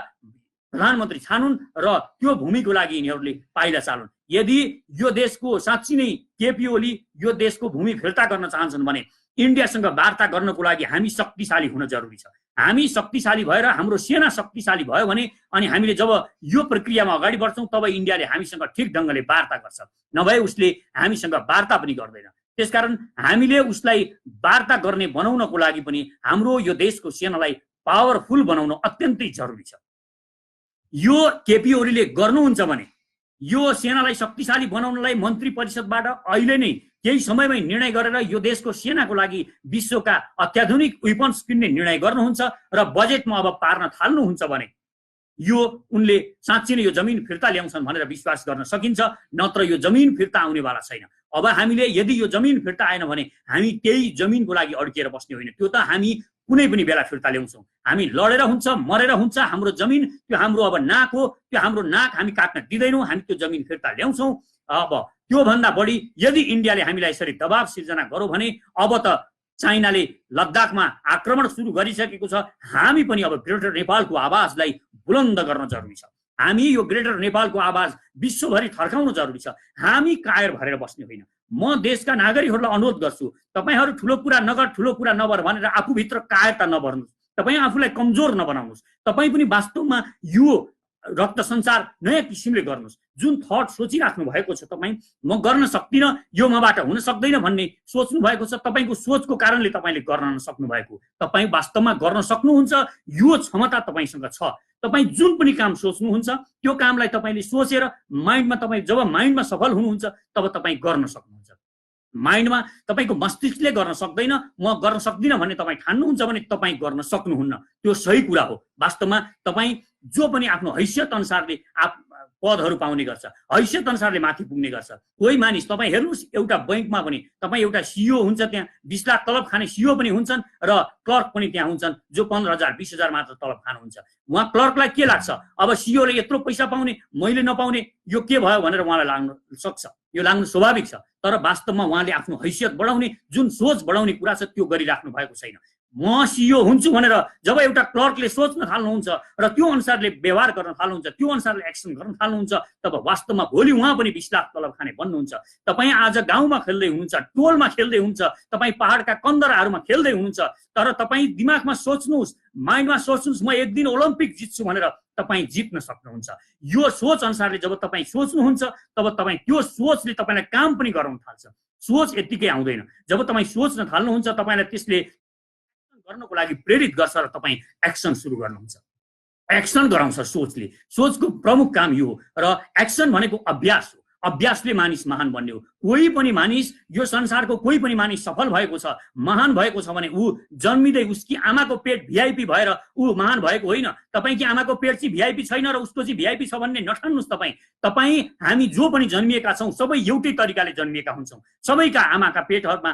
Speaker 1: प्रधानमन्त्री छानुन् र त्यो भूमिको लागि यिनीहरूले पाइला चालुन्। यदि यो देशको साँच्ची नै केपी ओली यो देशको भूमि फिर्ता गर्न चाहन्छन् भने इन्डियासँग वार्ता गर्नको लागि हामी शक्तिशाली हुन जरुरी छ। हामी शक्तिशाली भएर, हाम्रो सेना शक्तिशाली भयो भने, अनि हामीले जब यो प्रक्रियामा अगाडि बढ्छौँ तब इन्डियाले हामीसँग ठिक ढङ्गले वार्ता गर्छ, नभए उसले हामीसँग वार्ता पनि गर्दैन। त्यसकारण हामीले उसलाई वार्ता गर्ने बनाउनको लागि पनि हाम्रो यो देशको सेनालाई पावरफुल बनाउन अत्यन्तै जरुरी छ। यो केपी ओलीले गर्नुहुन्छ भने यो सेनालाई शक्तिशाली बनाउनलाई मन्त्री परिषदबाट अहिले नै केही समयमै निर्णय गरेर यो देशको सेनाको लागि विश्वका अत्याधुनिक वेपन्स किन्ने निर्णय गर्नुहुन्छ र बजेटमा अब पार्न थाल्नुहुन्छ भने यो उनले साँच्चै नै यो जमिन फिर्ता ल्याउँछन् भनेर विश्वास गर्न सकिन्छ, नत्र यो जमिन फिर्ता आउनेवाला छैन। अब हामीले यदि यो जमिन फिर्ता आएन भने हामी त्यही जमिनको लागि अड्किएर बस्ने होइन, त्यो त हामी कुनै पनि बेला फिर्ता ल्याउँछौँ। हामी लडेर हुन्छ, मरेर हुन्छ, हाम्रो जमिन त्यो हाम्रो अब नाक हो, त्यो हाम्रो नाक हामी काट्न दिँदैनौँ, हामी त्यो जमिन फिर्ता ल्याउँछौँ। अब त्योभन्दा बढी यदि इन्डियाले हामीलाई यसरी दबाब सिर्जना गर्यो भने अब त चाइनाले लद्दाखमा आक्रमण सुरु गरिसकेको छ। हामी पनि अब ग्रेटर नेपालको आवाजलाई बुलन्द गर्न जरुरी छ। हामी यो ग्रेटर नेपालको आवाज विश्वभरि थर्काउन जरुरी छ। हामी कायर भरेर बस्ने होइन। म देशका नागरिकहरूलाई अनुरोध गर्छु, तपाईहरू ठुलो कुरा नगर, ठुलो कुरा नभर भनेर आफूभित्र कायरता नभर्नुहोस्, तपाईँ आफूलाई कमजोर नबनाउनुहोस्। तपाईँ पनि वास्तवमा यो रक्त सञ्चार नयाँ किसिमले गर्नुहोस्। जुन थट सोचिराख्नु भएको छ तपाईँ, म गर्न सक्दिनँ, यो मबाट हुन सक्दैन भन्ने सोच्नु भएको छ, तपाईँको सोचको कारणले तपाईँले गर्न नसक्नु भएको। तपाईँ वास्तवमा गर्न सक्नुहुन्छ, यो क्षमता तपाईँसँग छ। तपाईँ जुन पनि काम सोच्नुहुन्छ त्यो कामलाई तपाईँले सोचेर माइन्डमा, तपाईँ जब माइन्डमा सफल हुनुहुन्छ तब तपाईँ गर्न सक्नुहुन्छ। माइन्डमा तपाईँको मस्तिष्कले गर्न सक्दैन, म गर्न सक्दिनँ भन्ने तपाईँ ठान्नुहुन्छ भने तपाईँ गर्न सक्नुहुन्न। त्यो सही कुरा हो। वास्तवमा तपाईँ जो पनि आफ्नो हैसियत अनुसारले पदहरू पाउने गर्छ, हैसियत अनुसारले माथि पुग्ने गर्छ। कोही मानिस तपाईँ हेर्नुहोस्, एउटा बैंकमा पनि तपाईँ एउटा सिइओ हुन्छ, त्यहाँ 20 लाख तलब खाने सिइओ पनि हुन्छन् र क्लर्क पनि त्यहाँ हुन्छन् जो 15,000 20,000 मात्र तलब खानुहुन्छ। उहाँ क्लर्कलाई के लाग्छ, अब सिइओले यत्रो पैसा पाउने, मैले नपाउने, यो के भयो भनेर उहाँलाई लाग्न सक्छ। यो लाग्नु स्वाभाविक छ। तर वास्तवमा उहाँले आफ्नो हैसियत बढाउने, जुन सोच बढाउने कुरा छ त्यो गरिराख्नु भएको छैन। म सिइओ हुन्छु भनेर जब एउटा क्लर्कले सोच्न थाल्नुहुन्छ र त्यो अनुसारले व्यवहार गर्न थाल्नुहुन्छ, त्यो अनुसारले एक्सन गर्न थाल्नुहुन्छ, तब वास्तवमा भोलि उहाँ पनि 20 लाख तलब खाने बन्नुहुन्छ। तपाईँ आज गाउँमा खेल्दै हुनुहुन्छ, टोलमा खेल्दै हुनुहुन्छ, तपाईँ पहाडका कन्दराहरूमा खेल्दै हुनुहुन्छ, तर तपाईँ दिमागमा सोच्नुहोस्, माइन्डमा सोच्नुहोस्, म एक दिन ओलम्पिक जित्छु भनेर तपाईँ जित्न सक्नुहुन्छ। यो सोच अनुसारले जब तपाईँ सोच्नुहुन्छ तब तपाईँ त्यो सोचले तपाईँलाई काम पनि गराउन थाल्छ। सोच यत्तिकै आउँदैन। जब तपाईँ सोच्न थाल्नुहुन्छ तपाईँलाई त्यसले गर्नको लागि प्रेरित गर्छ र तपाईँ एक्सन सुरु गर्नुहुन्छ। एक्सन गराउँछ सोचले। सोचको प्रमुख काम यो हो। र एक्सन भनेको अभ्यास हो। अभ्यासले मानिस महान बन्ने हो। कोही पनि मानिस, यो संसारको कोही पनि मानिस सफल भएको छ, महान भएको छ भने ऊ जन्मिँदै उसकी आमाको पेट भिआइपी भएर ऊ महान भएको होइन। तपाईँकी आमाको पेट चाहिँ भिआइपी छैन र उसको चाहिँ भिआइपी छ भन्ने नठान्नुहोस्। तपाईँ हामी जो पनि जन्मिएका छौँ सबै एउटै तरिकाले जन्मिएका हुन्छौँ। सबैका आमाका पेटहरूमा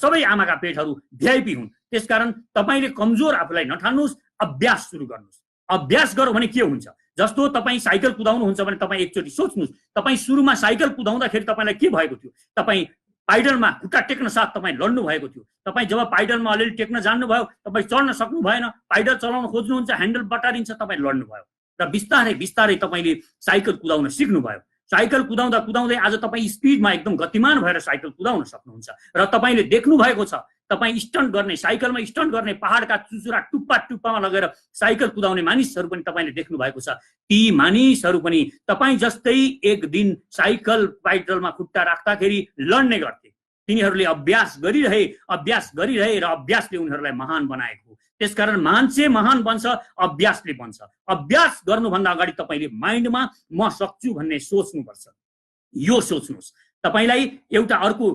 Speaker 1: सबै आमाका पेटहरू भिआइपी हुन्। त्यसकारण तपाईँले कमजोर आफूलाई नठान्नुहोस्, अभ्यास सुरु गर्नुहोस्। अभ्यास गरौँ भने के हुन्छ, जस्तो तपाईँ साइकल कुदाउनुहुन्छ भने तपाईँ एकचोटि सोच्नुहोस्, तपाईँ सुरुमा साइकल कुदाउँदाखेरि तपाईँलाई के भएको थियो? तपाईँ पाइडलमा खुट्टा टेक्न साथ तपाईँ लड्नु भएको थियो। तपाईँ जब पाइडलमा अलिअलि टेक्न जान्नुभयो, तपाईँ चढ्न सक्नु भएन, पाइडल चलाउन खोज्नुहुन्छ, ह्यान्डल बटारिन्छ, तपाईँ लड्नुभयो र बिस्तारै बिस्तारै तपाईँले साइकल कुदाउन सिक्नुभयो। साइकल कुदाउँदा कुदाउँदै आज तपाईँ स्पिडमा एकदम गतिमान भएर साइकल कुदाउन सक्नुहुन्छ र तपाईँले देख्नु भएको छ, तपाईँ स्टन्ट गर्ने, साइकलमा स्टन्ट गर्ने, पहाडका चुचुरा टुप्पा टुप्पामा लगेर साइकल कुदाउने मानिसहरू पनि तपाईँले देख्नु भएको छ। ती मानिसहरू पनि तपाईँ जस्तै एक दिन साइकल पाइडलमा खुट्टा राख्दाखेरि लड्ने गर्थे। तिनीहरूले अभ्यास गरिरहे र अभ्यासले उनीहरूलाई महान बनाएको। त्यसकारण मान्छे महान बन्छ, अभ्यासले बन्छ। अभ्यास गर्नुभन्दा अगाडि तपाईँले माइन्डमा म सक्छु भन्ने सोच्नुपर्छ। यो सोच्नुहोस्। तपाईँलाई एउटा अर्को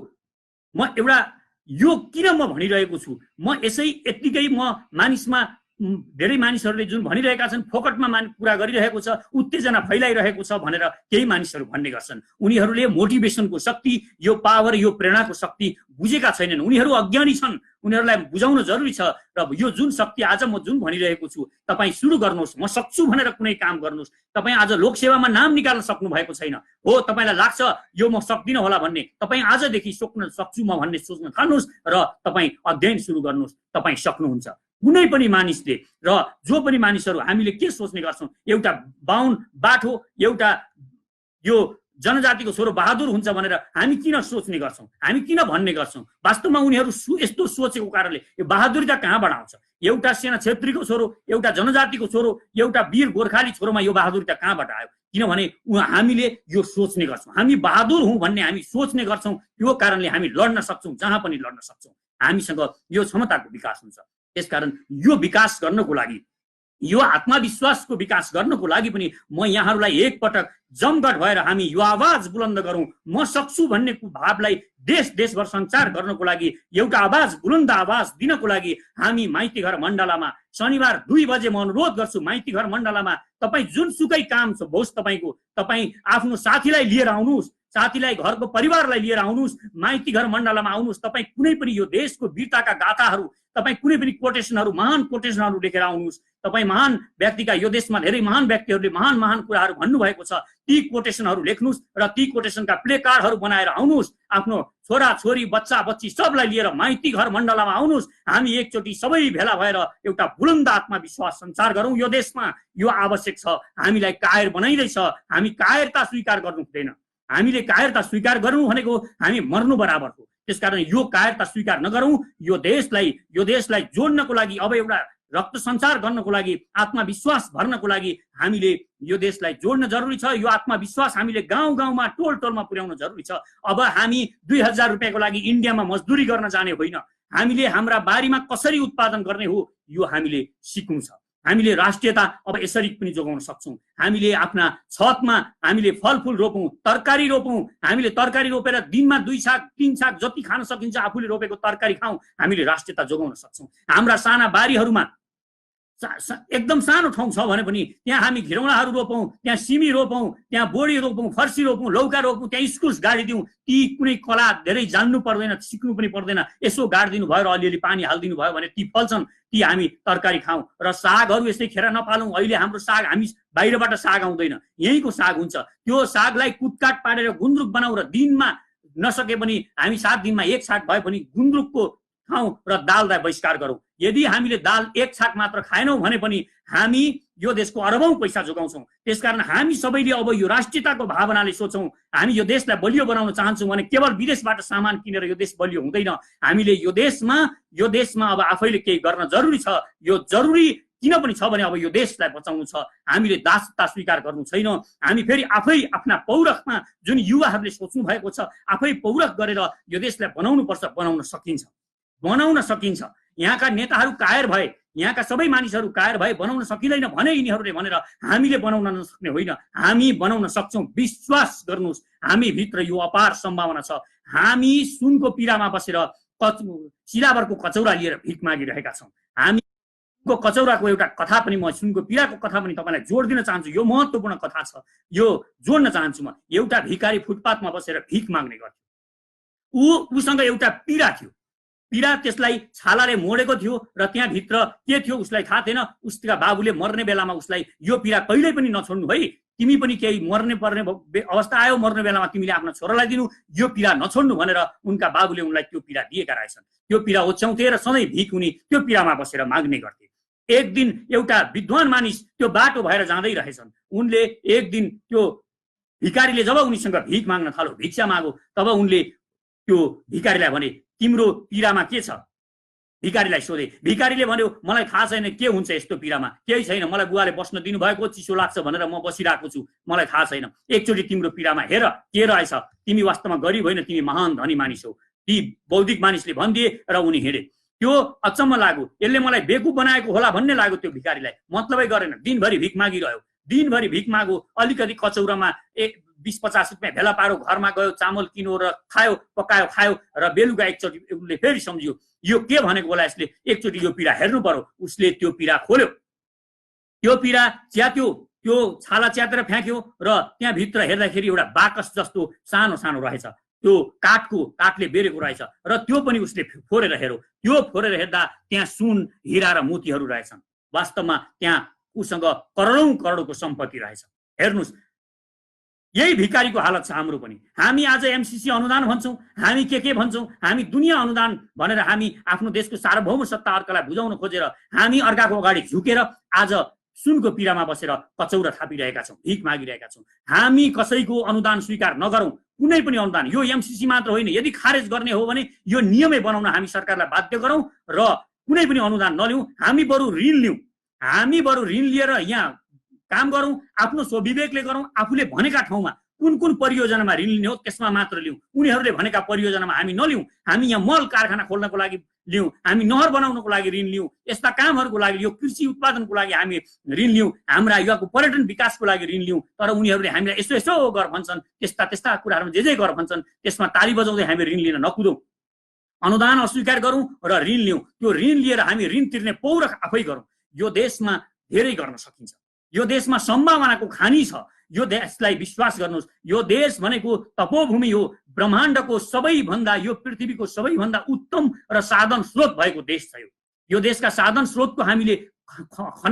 Speaker 1: यो किन म भनिरहेको छु, म यत्तिकै म मानिसमा धेरै मानिसहरूले जुन भनिरहेका छन्, फोकटमा कुरा गरिरहेको छ, उत्तेजना फैलाइरहेको छ भनेर केही मानिसहरू भन्ने गर्छन्। उनीहरूले मोटिभेसनको शक्ति, यो पावर, यो प्रेरणाको शक्ति बुझेका छैनन्। उनीहरू अज्ञानी छन्। उनीहरूलाई बुझाउन जरुरी छ। र यो जुन शक्ति आज म जुन भनिरहेको छु, तपाईँ सुरु गर्नुहोस्। म सक्छु भनेर कुनै काम गर्नुहोस्। तपाईँ आज लोकसेवामा नाम निकाल्न सक्नु भएको छैन हो, तपाईँलाई लाग्छ यो म सक्दिनँ होला भन्ने, तपाईँ आजदेखि सोच्न सक्छु म भन्ने सोच्न थाल्नुहोस् र तपाईँ अध्ययन सुरु गर्नुहोस्। तपाईँ सक्नुहुन्छ। कुनै पनि मानिसले र जो पनि मानिसहरू हामीले के सोच्ने गर्छौँ, एउटा बाठो, एउटा यो जनजातिको छोरो बहादुर हुन्छ भनेर हामी किन सोच्ने गर्छौँ, हामी किन भन्ने गर्छौँ? वास्तवमा उनीहरू यस्तो सोचेको कारणले यो बहादुरिता कहाँबाट आउँछ? एउटा सेना क्षेत्रीको छोरो, एउटा जनजातिको छोरो, एउटा वीर गोर्खाली छोरोमा यो बहादुरिता कहाँबाट आयो? किनभने हामीले यो सोच्ने गर्छौँ। हामी बहादुर हौँ भन्ने हामी सोच्ने गर्छौँ। त्यो कारणले हामी लड्न सक्छौँ, जहाँ पनि लड्न सक्छौँ। हामीसँग यो क्षमताको विकास हुन्छ। त्यसकारण यो विकास गर्नको लागि, यो आत्मविश्वासको विकास गर्नको लागि पनि म यहाँहरूलाई एकपटक जमघट भएर हामी यो आवाज बुलन्द गरौँ। म सक्छु भन्ने भावलाई देशभर सञ्चार गर्नको लागि, एउटा आवाज, बुलन्द आवाज दिनको लागि हामी माइतीघर मण्डलामा शनिबार 2 बजे म अनुरोध गर्छु। माइतीघर मण्डलामा तपाईँ जुनसुकै काम छ होस् तपाईँको, तपाईँ आफ्नो साथीलाई लिएर आउनुहोस्, साथीलाई, घरको परिवारलाई लिएर आउनुहोस्, माइतीघर मण्डलामा आउनुहोस्। तपाईँ कुनै पनि यो देशको वीरताका गाथाहरू, तपाईँ कुनै पनि कोटेसनहरू, महान कोटेसनहरू लेखेर आउनुहोस्। तपाईँ महान व्यक्तिका, यो देशमा धेरै महान व्यक्तिहरूले महान कुराहरू भन्नुभएको छ, ती कोटेसनहरू लेख्नुहोस् र ती कोटेसनका प्ले कार्डहरू बनाएर आउनुहोस्। आफ्नो छोरा छोरी, बच्चा बच्ची सबलाई लिएर माइतीघर मण्डलामा आउनुहोस्। हामी एकचोटि सबै भेला भएर एउटा बुलन्द आत्मविश्वास सञ्चार गरौँ। यो देशमा यो आवश्यक छ। हामीलाई कायर बनाइँदैछ। हामी कायरता स्वीकार गर्नु हुँदैन। हामीले कायरता स्वीकार गर्नु भनेको हामी मर्नु बराबर हो। त्यसकारण यो कायरता स्वीकार नगरौँ। यो देशलाई जोड्नको लागि अब एउटा रक्त सञ्चार गर्नको लागि, आत्मविश्वास भर्नको लागि हामीले यो देशलाई जोड्न जरुरी छ। यो आत्मविश्वास हामीले गाउँ गाउँमा, टोल टोलमा पुर्याउन जरुरी छ। अब हामी 2000 रुपियाँको लागि इन्डियामा मजदुरी गर्न जाने होइन, हामीले हाम्रा बारीमा कसरी उत्पादन गर्ने हो यो हामीले सिक्नु छ। हामीले राष्ट्रियता अब यसरी पनि जोगाउन सक्छौँ। हामीले आफ्ना छतमा हामीले फलफुल रोपौँ, तरकारी रोपौँ। हामीले तरकारी रोपेर दिनमा 2 साग 3 साग जति खान सकिन्छ आफूले रोपेको तरकारी खाउँ। हामीले राष्ट्रियता जोगाउन सक्छौँ। हाम्रा साना बारीहरूमा एकदम सानो ठाउँ छ भने पनि त्यहाँ हामी घिरौँडाहरू रोपौँ, त्यहाँ सिमी रोपौँ, त्यहाँ बोडी रोपौँ, फर्सी रोपौँ, लौका रोपौँ, त्यहाँ इस्कुस गाडिदिउँ। ती कुनै कला धेरै जान्नु पर्दैन, सिक्नु पनि पर्दैन, यसो गाडिदिनु भयो र अलिअलि पानी हालिदिनु भयो भने ती फल्छन्। ती हामी तरकारी खाउँ र सागहरू यसै खेर नपालौँ। अहिले हाम्रो साग हामी बाहिरबाट साग आउँदैन, यहीँको साग हुन्छ। त्यो सागलाई कुटकाट पारेर गुन्द्रुक बनाऊ र दिनमा नसके पनि हामी 7 दिनमा 1 छाक भए पनि गुन्द्रुकको खाउँ र दाललाई बहिष्कार गरौँ। यदि हामीले दाल 1 छाक मात्र खाएनौँ भने पनि हामी यो देशको अरबौं पैसा जोगाउँछौँ। त्यसकारण हामी सबैले अब यो राष्ट्रियताको भावनाले सोचौँ। हामी यो देशलाई बलियो बनाउन चाहन्छौँ भने केवल विदेशबाट सामान किनेर यो देश बलियो हुँदैन। हामीले यो देशमा अब आफैले केही गर्न जरुरी छ। यो जरुरी किन पनि छ भने अब यो देशलाई बचाउनु छ। हामीले दासता स्वीकार गर्नु छैन। हामी फेरि आफै आफ्ना पौरखमा जुन युवाहरूले सोच्नु भएको छ, आफै पौरख गरेर यो देशलाई बनाउनु पर्छ। बनाउन सकिन्छ। यहाँका नेताहरू कायर भए, यहाँका सबै मानिसहरू कायर भए बनाउन सकिँदैन भने यिनीहरूले भनेर हामीले बनाउन नसक्ने होइन, हामी बनाउन सक्छौँ। विश्वास गर्नुहोस्, हामी भित्र यो अपार सम्भावना छ। हामी सुनको पिरामा बसेर सिलावरको कचौरा लिएर भिख मागिरहेका छौँ। हामी सुनको कचौराको एउटा कथा पनि, म सुनको पिराको कथा पनि तपाईँलाई जोड दिन चाहन्छु। यो महत्त्वपूर्ण कथा छ, यो जोड्न चाहन्छु म। एउटा भिखारी फुटपाथमा बसेर भिख माग्ने गर्थ्यो। उसँग एउटा पिरा थियो। पिरा त्यसलाई छालाले मोडेको थियो र त्यहाँभित्र के थियो उसलाई थाहा थिएन। उसका बाबुले मर्ने बेलामा उसलाई यो पिरा कहिल्यै पनि नछोड्नु है, तिमी पनि केही मर्ने पर्ने अवस्था आयो, मर्ने बेलामा तिमीले आफ्नो छोरालाई दिनु, यो पिरा नछोड्नु भनेर उनका बाबुले उनलाई त्यो पिरा दिएका रहेछन्। त्यो पिरा ओछ्याउँथे र सधैँ भिख उनी त्यो पिरामा बसेर माग्ने गर्थे। एक दिन एउटा विद्वान मानिस त्यो बाटो भएर जाँदै रहेछन्। उनले एक दिन त्यो भिखारीले जब उनीसँग भिख माग्न थाल्यो, भिक्षा मागो, तब उनले त्यो भिखारीलाई भने तिम्रो पिरामा के छ? भिखारीलाई सोधे। भिखारीले भन्यो मलाई थाहा छैन के हुन्छ यस्तो पिरामा, केही छैन, मलाई बुवाले बस्न दिनुभएको, चिसो लाग्छ भनेर म बसिरहेको छु, मलाई थाहा छैन। एकचोटि तिम्रो पिरामा हेर के रहेछ, तिमी वास्तवमा गरिब होइन, तिमी महान धनी मानिस हो। ती बौद्धिक मानिसले भनिदिए र उनी हिँडे। त्यो अचम्म लाग्यो, यसले मलाई बेकुफ बनाएको होला भन्ने लाग्यो त्यो भिखारीलाई। मतलबै गरेन, दिनभरि भिख मागिरह्यो, दिनभरि भिख मागो। अलिकति कचौरामा 20-50 रुपियाँ भेला पारो, घरमा गयो, चामल किन्यो र खायो, पकायो खायो र बेलुका एकचोटि उसले फेरि सम्झियो यो के भनेको होला यसले, एकचोटि यो पिरा हेर्नु पर्यो। उसले त्यो पिरा खोल्यो, त्यो पिरा च्यात्यो, त्यो छाला च्यातेर फ्याँक्यो र त्यहाँभित्र हेर्दाखेरि एउटा बाकस जस्तो सानो सानो रहेछ। त्यो काठले बेरेको रहेछ र त्यो पनि उसले फोरेर हेर्यो। त्यो फोरेर हेर्दा त्यहाँ सुन, हिरा र मोतीहरू रहेछन्। वास्तवमा त्यहाँ उसँग करोडौं सम्पत्ति रहेछ। हेर्नुहोस्, यही भिखारीको हालत छ हाम्रो पनि। हामी आज एमसीसी अनुदान भन्छौँ, हामी के भन्छौँ, हामी दुनियाँ अनुदान भनेर हामी आफ्नो देशको सार्वभौम सत्ता अर्कालाई बुझाउन खोजेर हामी अर्काको अगाडि झुकेर आज सुनको पिरामा बसेर कचौरा थापिरहेका छौँ, भिख मागिरहेका छौँ। हामी कसैको अनुदान स्वीकार नगरौँ, कुनै पनि अनुदान। यो एमसीसी मात्र होइन, यदि खारेज गर्ने हो भने यो नियमै बनाउन हामी सरकारलाई बाध्य गरौँ र कुनै पनि अनुदान नलिउँ। हामी बरु ऋण लिउँ, हामी बरु ऋण लिएर यहाँ काम गरौँ, आफ्नो स्वविवेकले गरौँ। आफूले भनेका ठाउँमा कुन परियोजनामा ऋण लिने हो त्यसमा मात्र लिउँ। उनीहरूले भनेका परियोजनामा हामी नलिउँ। हामी यहाँ मल कारखाना खोल्नको लागि लिउँ, हामी नहर बनाउनको लागि ऋण लिउँ, यस्ता कामहरूको लागि, यो कृषि उत्पादनको लागि हामी ऋण लिउँ, हाम्रा युवाको पर्यटन विकासको लागि ऋण लिउँ। तर उनीहरूले हामीलाई यसो गर भन्छन्, त्यस्ता कुराहरूमा जे गर भन्छन् त्यसमा ताली बजाउँदै हामी ऋण लिन नकुदौँ। अनुदान अस्वीकार गरौँ र ऋण लिउँ। त्यो ऋण लिएर हामी ऋण तिर्ने पौरख आफै गरौँ। यो देशमा धेरै गर्न सकिन्छ। यो देशमा सम्भावनाको खानी छ। यो देशलाई विश्वास गर्नुहोस्, यो देश भनेको तपोभूमि हो, ब्रह्माण्डको सबैभन्दा, यो पृथ्वीको सबैभन्दा उत्तम र साधन स्रोत भएको देश छ। यो देशका साधन स्रोतको हामीले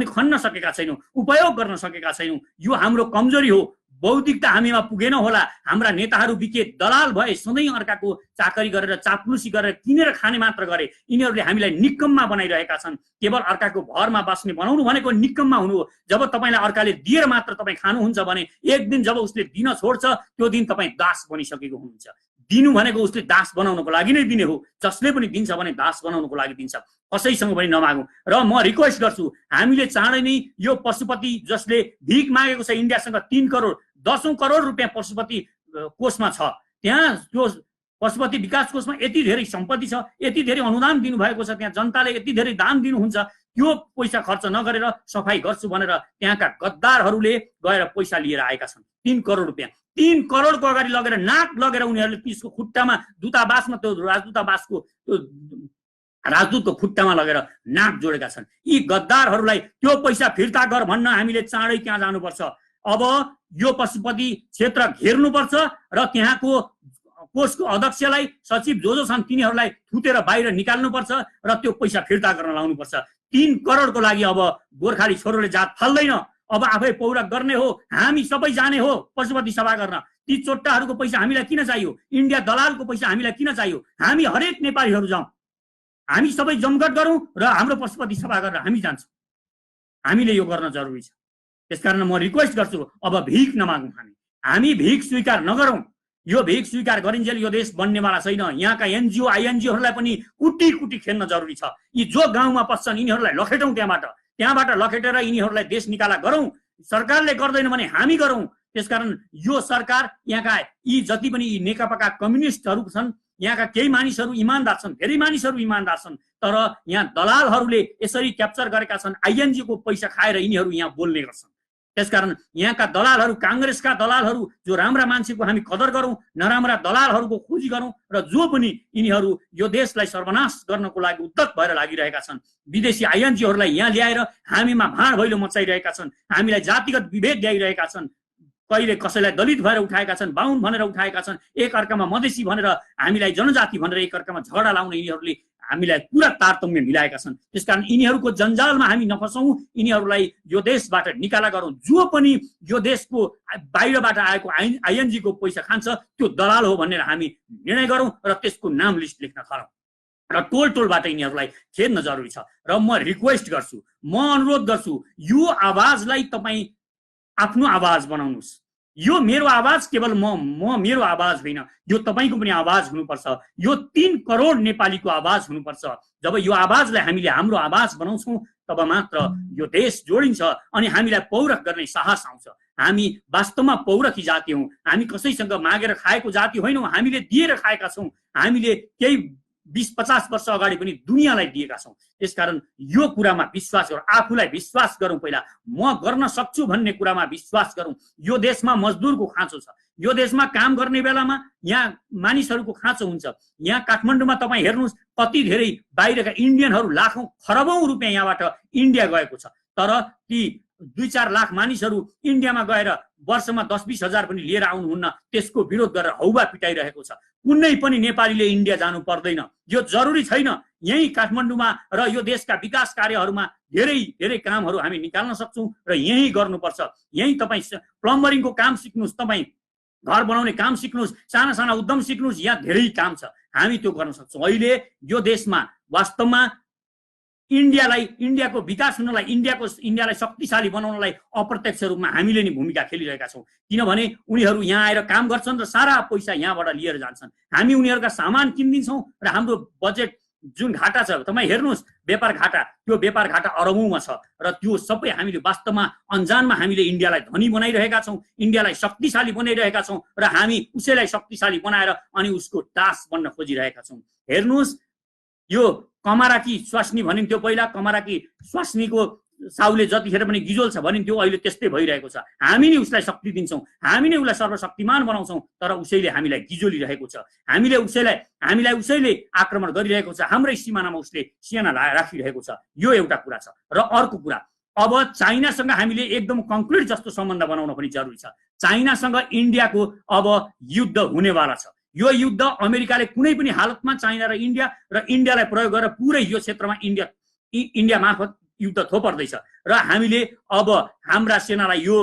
Speaker 1: खन्न सकेका छैनौँ, उपयोग गर्न सकेका छैनौँ। यो हाम्रो कमजोरी हो। बौद्धिकता हामीमा पुगेन होला। हाम्रा नेताहरू बिके दलाल भए, सधैँ अर्काको चाकरी गरेर, चाप्लुसी गरेर, किनेर खाने मात्र गरे। यिनीहरूले हामीलाई निकम्मा बनाइरहेका छन्। केवल अर्काको भरमा बस्ने बनाउनु भनेको निकम्मा हुनु हो। जब तपाईँलाई अर्काले दिएर मात्र तपाईँ खानुहुन्छ भने एक दिन जब उसले दिन छोड्छ त्यो दिन तपाईँ दास बनिसकेको हुनुहुन्छ। दिनु भनेको उसले दास बनाउनको लागि नै दिने हो। जसले पनि दिन्छ भने दास बनाउनको लागि दिन्छ, कसैसँग पनि नमागौँ। र म रिक्वेस्ट गर्छु, हामीले चाँडै नै यो पशुपति जसले भिख मागेको छ इन्डियासँग 3 करोड 10 करोड रुपियाँ पशुपति कोषमा छ, त्यहाँ त्यो पशुपति विकास कोषमा यति धेरै सम्पत्ति छ, यति धेरै अनुदान दिनुभएको छ, त्यहाँ जनताले यति धेरै दान दिनुहुन्छ, त्यो पैसा खर्च नगरेर सफाई गर्छु भनेर त्यहाँका गद्दारहरूले गएर पैसा लिएर आएका छन्। 3 करोड रुपियाँ 3 करोडको अगाडि लगेर नाक लगेर उनीहरूले त्यसको खुट्टामा दूतावासमा त्यो राजदूतको खुट्टामा लगेर नाक जोडेका छन्। यी गद्दारहरूलाई त्यो पैसा फिर्ता गर भन्न हामीले चाँडै त्यहाँ जानुपर्छ। अब यो पशुपति क्षेत्र घेर्नुपर्छ र त्यहाँको कोषको अध्यक्षलाई, सचिव जो छन् तिनीहरूलाई थुतेर बाहिर निकाल्नुपर्छ र त्यो पैसा फिर्ता गर्न लाउनुपर्छ। 3 करोडको लागि अब गोर्खाली छोरोले जात फाल्दैन, अब आफै पौरख गर्ने हो, हामी सबै जाने हो पशुपति सभा गर्न। ती चोट्टाहरूको पैसा हामीलाई किन चाहियो? इन्डिया दलालको पैसा हामीलाई किन चाहियो? हामी हरेक नेपालीहरू जाउँ, हामी सबै जमघट गरौँ र हाम्रो पशुपति सभा गरेर हामी जान्छौँ। हामीले यो गर्न जरुरी छ। त्यसकारण म रिक्वेस्ट गर्छु, अब भिख नमागौँ, हामी भिख स्वीकार नगरौँ। यो भिख स्वीकार गरिन्जेल यो देश बन्नेवाला छैन। यहाँका एनजिओ आइएनजिओहरूलाई पनि कुटी कुटी खेल्न जरुरी छ। यी जो गाउँमा पस्छन् यिनीहरूलाई लखेटौँ, त्यहाँबाट लखेटेर यिनीहरूलाई देश निकाला गरौँ। सरकारले गर्दैन भने हामी गरौँ। त्यसकारण यो सरकार, यहाँका यी जति पनि नेकपाका कम्युनिस्टहरू छन्, यहाँका केही मानिसहरू इमानदार छन्, धेरै मानिसहरू इमानदार छन्, तर यहाँ दलालहरूले यसरी क्याप्चर गरेका छन्। आइएनजी को पैसा खाएर यिनीहरू यहाँ बोल्ने गर्छन्। त्यसकारण यहाँका दलालहरू, कांग्रेसका दलालहरू, जो राम्रा मान्छेको हामी कदर गरौँ, नराम्रा दलालहरूको खोजी गरौँ र जो पनि यिनीहरू यो देशलाई सर्वनाश गर्नको लागि उद्यत भएर लागिरहेका छन्, विदेशी आइएनजीहरूलाई यहाँ ल्याएर हामीमा भाँड भैलो मचाइरहेका छन्, हामीलाई जातिगत विभेद ल्याइरहेका छन्, कहिले कसैलाई दलित भएर उठाएका छन्, बाहुन भनेर उठाएका छन्, एक अर्कामा मधेसी भनेर हामीलाई जनजाति भनेर एक अर्कामा झगडा लाउने यिनीहरूले हामीलाई पुरा तारतम्य मिलाएका छन्। त्यसकारण यिनीहरूको जन्जालमा हामी नफसौँ, यिनीहरूलाई यो देशबाट निकाला गरौँ। जो पनि यो देशको बाहिरबाट आएको आइएनजी को पैसा खान्छ त्यो दलाल हो भनेर हामी निर्णय गरौँ र त्यसको नाम लिस्ट लेख्न थालौँ र टोल टोलबाट यिनीहरूलाई खेद्न जरुरी छ। र म रिक्वेस्ट गर्छु, म अनुरोध गर्छु, यो आवाजलाई तपाईँ आफ्नो आवाज बनाउनुस्। यो मेरो आवाज केवल मेरो आवाज होइन, यो तपाईको पनि आवाज हुनुपर्छ। यो 3 करोड नेपालीको आवाज हुनुपर्छ। जब यो आवाजलाई हामीले हाम्रो आवाज बनाउँछौँ तब मात्र यो देश जोडिन्छ अनि हामीलाई पौरख गर्ने साहस आउँछ। हामी वास्तवमा पौरखी जाति हौँ, हामी कसैसँग मागेर खाएको जाति होइनौँ, हामीले दिएर खाएका छौँ। हामीले केही 20-50 वर्ष अगाडि पनि दुनियाँलाई दिएका छौँ। त्यसकारण यो कुरामा विश्वास गरौँ, आफूलाई विश्वास गरौँ। पहिला म गर्न सक्छु भन्ने कुरामा विश्वास गरौँ। यो देशमा मजदुरको खाँचो छ, यो देशमा काम गर्ने बेलामा यहाँ मानिसहरूको खाँचो हुन्छ। यहाँ काठमाडौँमा तपाईँ हेर्नुहोस् कति धेरै बाहिरका इन्डियनहरू लाखौँ खरबौँ रुपियाँ यहाँबाट इन्डिया गएको छ, तर ती 2-4 लाख मानिसहरू इन्डियामा गएर वर्षमा 10-20 हजार पनि लिएर आउनुहुन्न। त्यसको विरोध गरेर हौवा पिटाइरहेको छ। कुनै पनि नेपालीले इन्डिया जानु पर्दैन, यो जरुरी छैन। यही काठमाडौँमा र यो देशका विकास कार्यहरूमा धेरै धेरै कामहरू हामी निकाल्न सक्छौँ र यही गर्नुपर्छ। यही तपाईँ प्लम्बरिङको काम सिक्नुहोस्, तपाईँ घर बनाउने काम सिक्नुहोस्, साना साना उद्यम सिक्नुहोस्, यहाँ धेरै काम छ, हामी त्यो गर्न सक्छौँ। अहिले यो देशमा वास्तवमा इन्डियाको विकास हुनलाई, इन्डियालाई शक्तिशाली बनाउनलाई अप्रत्यक्ष रूपमा हामीले नै भूमिका खेलिरहेका छौँ। किनभने उनीहरू यहाँ आएर काम गर्छन् र सारा पैसा यहाँबाट लिएर जान्छन्। हामी उनीहरूका सामान किनिदिन्छौँ र हाम्रो बजेट जुन घाटा छ, तपाईँ हेर्नुहोस् व्यापार घाटा, त्यो व्यापार घाटा अरबौँमा छ र त्यो सबै हामीले वास्तवमा अन्जानमा हामीले इन्डियालाई धनी बनाइरहेका छौँ, इन्डियालाई शक्तिशाली बनाइरहेका छौँ र हामी उसैलाई शक्तिशाली बनाएर अनि उसको दास बन्न खोजिरहेका छौँ। हेर्नुहोस्, यो कमराकी स्वास्नी भनिन्थ्यो पहिला, कमराकी स्वास्नीको साउले जतिखेर पनि गिजोल छ भनिन्थ्यो, अहिले त्यस्तै भइरहेको छ। हामी नै उसलाई शक्ति दिन्छौँ, हामी नै उसलाई सर्वशक्तिमान बनाउँछौँ, तर उसैले हामीलाई गिजोलिरहेको छ, हामीलाई उसैले आक्रमण गरिरहेको छ, हाम्रै सिमानामा उसले सियाना राखिरहेको छ। यो एउटा कुरा छ। र अर्को कुरा, अब चाइनासँग हामीले एकदम कङ्क्रिट जस्तो सम्बन्ध बनाउन पनि जरुरी छ। चाइनासँग इन्डियाको अब युद्ध हुनेवाला छ। यो युद्ध अमेरिकाले कुनै पनि हालतमा चाइना र इन्डियालाई प्रयोग गरेर पुरै यो क्षेत्रमा इन्डिया मार्फत युद्ध थोपर्दैछ र हामीले अब हाम्रा सेनालाई यो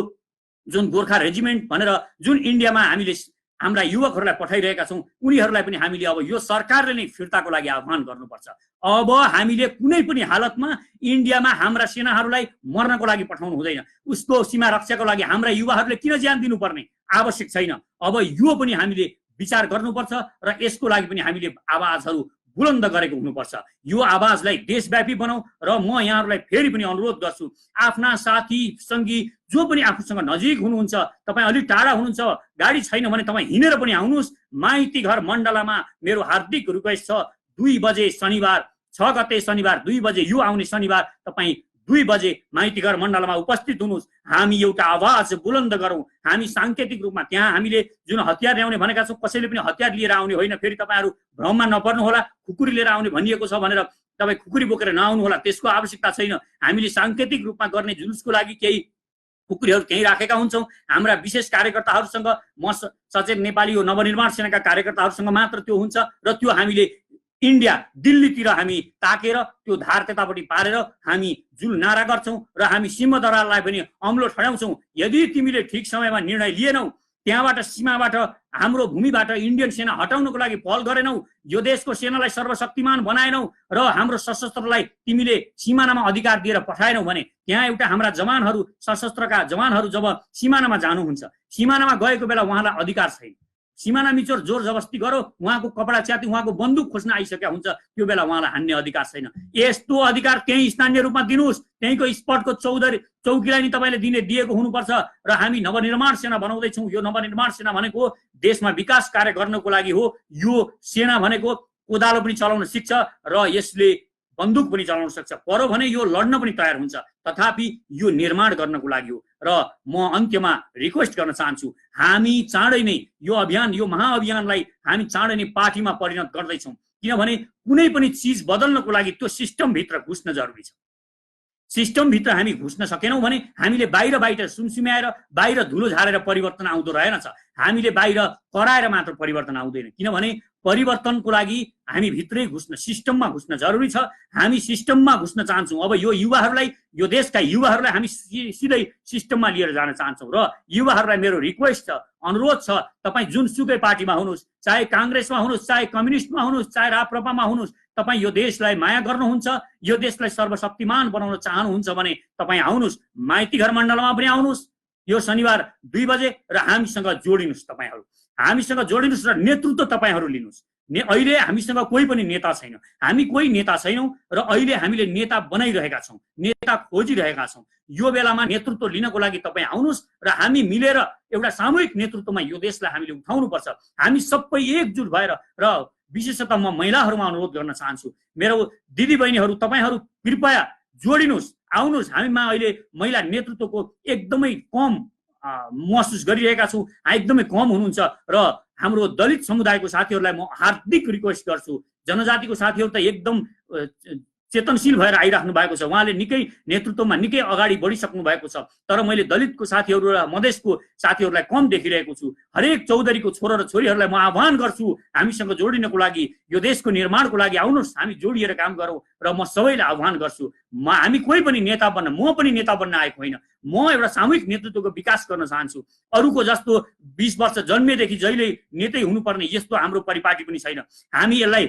Speaker 1: जुन गोर्खा रेजिमेन्ट भनेर जुन इन्डियामा हामीले हाम्रा युवकहरूलाई पठाइरहेका छौँ, उनीहरूलाई पनि हामीले अब यो सरकारले नै फिर्ताको लागि आह्वान गर्नुपर्छ। अब हामीले कुनै पनि हालतमा इन्डियामा हाम्रा सेनाहरूलाई मर्नको लागि पठाउनु हुँदैन। उसको सीमा रक्षाको लागि हाम्रा युवाहरूले किन ज्यान दिनुपर्ने आवश्यक छैन। अब यो पनि हामीले विचार गर्नुपर्छ र यसको लागि पनि हामीले आवाजहरू बुलन्द गरेको हुनुपर्छ। यो आवाजलाई देशव्यापी बनाऊ र म यहाँहरूलाई फेरि पनि अनुरोध गर्छु, आफ्ना साथी सङ्गी जो पनि आफूसँग नजिक हुनुहुन्छ, तपाईँ अलिक टाढा हुनुहुन्छ, गाडी छैन भने तपाईँ हिँडेर पनि आउनुहोस्। माइती घर मण्डलामा मेरो हार्दिक रिक्वेस्ट छ, 2 बजे शनिबार 6 गते शनिबार 2 बजे यो आउने शनिबार तपाईँ 2 बजे माइतीघर मण्डलमा उपस्थित हुनुहोस्। हामी एउटा आवाज बुलन्द गरौँ। हामी सांकेतिक रूपमा त्यहाँ हामीले जुन हतियार ल्याउने भनेका छौँ, कसैले पनि हतियार लिएर आउने होइन। फेरि तपाईँहरू भ्रममा नपर्नु होला, खुकुरी लिएर आउने भनिएको छ भनेर तपाईँ खुकुरी बोकेर नआउनु होला, त्यसको आवश्यकता छैन। हामीले सांकेतिक रूपमा गर्ने जुलुसको लागि केही खुकुरीहरू त्यहीँ राखेका हुन्छौँ। हाम्रा विशेष कार्यकर्ताहरूसँग, म सचेत नेपाली हो नवनिर्माण सेनाका कार्यकर्ताहरूसँग मात्र त्यो हुन्छ र त्यो हामीले इन्डिया दिल्लीतिर हामी ताकेर त्यो धार त्यतापट्टि पारेर हामी जुन नारा गर्छौँ र हामी सिंहदरबारलाई पनि अम्लो ठड्याउँछौँ। यदि तिमीले ठिक समयमा निर्णय लिएनौ, त्यहाँबाट सीमाबाट हाम्रो भूमिबाट इन्डियन सेना हटाउनको लागि पहल गरेनौ, यो देशको सेनालाई सर्वशक्तिमान बनाएनौ र हाम्रो सशस्त्रलाई तिमीले सिमानामा अधिकार दिएर पठाएनौ भने त्यहाँ एउटा हाम्रा जवानहरू, सशस्त्रका जवानहरू जब सिमानामा जानुहुन्छ, सिमानामा गएको बेला उहाँलाई अधिकार छैन। सिमाना मिचोर जोर जबस्ती गरो, उहाँको कपडा च्याति उहाँको बन्दुक खोज्न आइसकेका हुन्छ, त्यो बेला उहाँलाई हान्ने अधिकार छैन। यस्तो अधिकार त्यही स्थानीय रूपमा दिनुहोस्। त्यहीँको स्पटको चौकीलाई नि तपाईँले दिएको हुनुपर्छ। र हामी नवनिर्माण सेना बनाउँदैछौँ। यो नवनिर्माण सेना भनेको देशमा विकास कार्य गर्नको लागि हो। यो सेना भनेको कोदालो पनि चलाउन सिक्छ र यसले बन्दुक पनि चलाउन सक्छ। परो भने यो लड्न पनि तयार हुन्छ, तथापि यो निर्माण गर्नको लागि हो। र म अन्त्यमा रिक्वेस्ट गर्न चाहन्छु, हामी चाँडै नै यो अभियान, यो महाअभियानलाई हामी चाँडै नै पार्टीमा परिणत गर्दैछौँ। किनभने कुनै पनि चिज बदल्नको लागि त्यो सिस्टमभित्र घुस्न जरुरी छ। सिस्टमभित्र हामी घुस्न सकेनौँ भने हामीले बाहिर सुमसुम्याएर बाहिर धुलो झारेर परिवर्तन आउँदो रहेनछ। हामीले बाहिर कराएर मात्र परिवर्तन आउँदैन। किनभने परिवर्तनको लागि हामी भित्रै घुस्न, सिस्टममा घुस्न जरुरी छ। हामी सिस्टममा घुस्न चाहन्छौँ। अब यो युवाहरूलाई, यो देशका युवाहरूलाई हामी सिधै सिस्टममा लिएर जान चाहन्छौँ। र युवाहरूलाई मेरो रिक्वेस्ट छ, अनुरोध छ, तपाईँ जुनसुकै पार्टीमा हुनुहोस्, चाहे काङ्ग्रेसमा हुनुहोस्, चाहे कम्युनिस्टमा हुनुहोस्, चाहे राप्रपामा हुनुहोस्, तपाईँ यो देशलाई माया गर्नुहुन्छ, यो देशलाई सर्वशक्तिमान बनाउन चाहनुहुन्छ भने तपाईँ आउनुहोस्, माइतीघर मण्डलमा पनि आउनुहोस् यो शनिबार 2 बजे र हामीसँग जोडिनुहोस्। तपाईँहरू हामीसँग जोडिनुहोस् र नेतृत्व तपाईँहरू लिनुहोस्। अहिले हामीसँग कोही पनि नेता छैन, हामी कोही नेता छैनौँ र अहिले हामीले नेता बनाइरहेका छौँ, नेता खोजिरहेका छौँ। यो बेलामा नेतृत्व लिनको लागि तपाईँ आउनुहोस् र हामी मिलेर एउटा सामूहिक नेतृत्वमा यो देशलाई हामीले उठाउनुपर्छ। हामी सबै एकजुट भएर, र विशेषतः म महिलाहरूमा अनुरोध गर्न चाहन्छु, मेरो दिदीबहिनीहरू, तपाईँहरू कृपया जोडिनुहोस्, आउनुहोस्। हामीमा अहिले महिला नेतृत्वको एकदमै कम महसुस गरिरहेका छौँ, एकदमै कम हुनुहुन्छ। र हाम्रो दलित समुदायको साथीहरूलाई म हार्दिक रिक्वेस्ट गर्छु, जनजातिको साथीहरू त एकदम चेतनशील भएर आइराख्नु भएको छ, उहाँले निकै नेतृत्वमा निकै अगाडि बढिसक्नु भएको छ। तर मैले दलितको साथीहरू र मधेसको साथीहरूलाई कम देखिरहेको छु। हरेक चौधरीको छोरा र छोरीहरूलाई म आह्वान गर्छु, हामीसँग जोडिनको लागि, यो देशको निर्माणको लागि आउनुहोस्, हामी जोडिएर काम गरौँ। र म सबैलाई आह्वान गर्छु, हामी कोही पनि नेता बन्न, म पनि नेता बन्न आएको होइन, म एउटा सामूहिक नेतृत्वको विकास गर्न चाहन्छु। अरूको जस्तो 20 वर्ष जन्मेदेखि जहिले नेतै हुनुपर्ने यस्तो हाम्रो परिपाटी पनि छैन। हामी यसलाई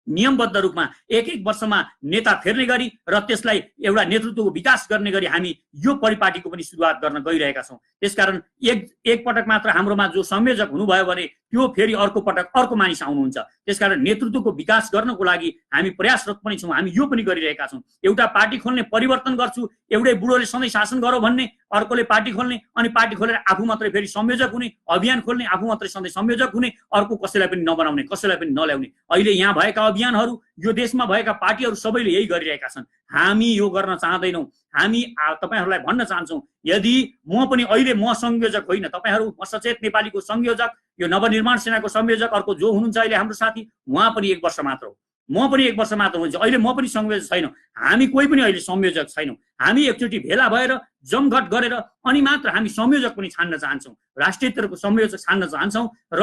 Speaker 1: नियमबद्ध रूपमा 1-1 वर्षमा नेता फेर्ने गरी र त्यसलाई एउटा नेतृत्वको विकास गर्ने गरी हामी यो परिपाटीको पनि सुरुवात गर्न गइरहेका छौँ। त्यसकारण एक पटक मात्र हाम्रोमा जो संयोजक हुनुभयो भने त्यो फेरि अर्को पटक अर्को मानिस आउनुहुन्छ। त्यसकारण नेतृत्वको विकास गर्नको लागि हामी प्रयासरत पनि छौँ, हामी यो पनि गरिरहेका छौँ। एउटा पार्टी खोल्ने, परिवर्तन गर्छु, एउटै बुढोले सधैँ शासन गरौँ भन्ने, अर्कोले पार्टी खोल्ने, अनि पार्टी खोलेर आफू मात्रै फेरि संयोजक हुने, अभियान खोल्ने, आफू मात्रै सधैँ संयोजक हुने, अर्को कसैलाई पनि नबनाउने, कसैलाई पनि नल्याउने। अहिले यहाँ भएका अभियानहरू, यो देशमा भएका पार्टीहरू सबैले यही गरिरहेका छन्। हामी यो गर्न चाहँदैनौँ। हामी तपाईँहरूलाई भन्न चाहन्छौँ, यदि म पनि अहिले म संयोजक होइन, तपाईँहरू म सचेत नेपालीको संयोजक, यो नवनिर्माण सेनाको संयोजक, अर्को जो हुनुहुन्छ अहिले हाम्रो साथी, उहाँ पनि 1 वर्ष मात्र हो, म पनि 1 वर्ष मात्र हुन्छ। अहिले म पनि संयोजक छैनौँ, हामी कोही पनि अहिले संयोजक छैनौँ। हामी एकचोटि भेला भएर जमघट गरेर अनि मात्र हामी संयोजक पनि छान्न चाहन्छौँ, राष्ट्रिय स्तरको संयोजक छान्न चाहन्छौँ। र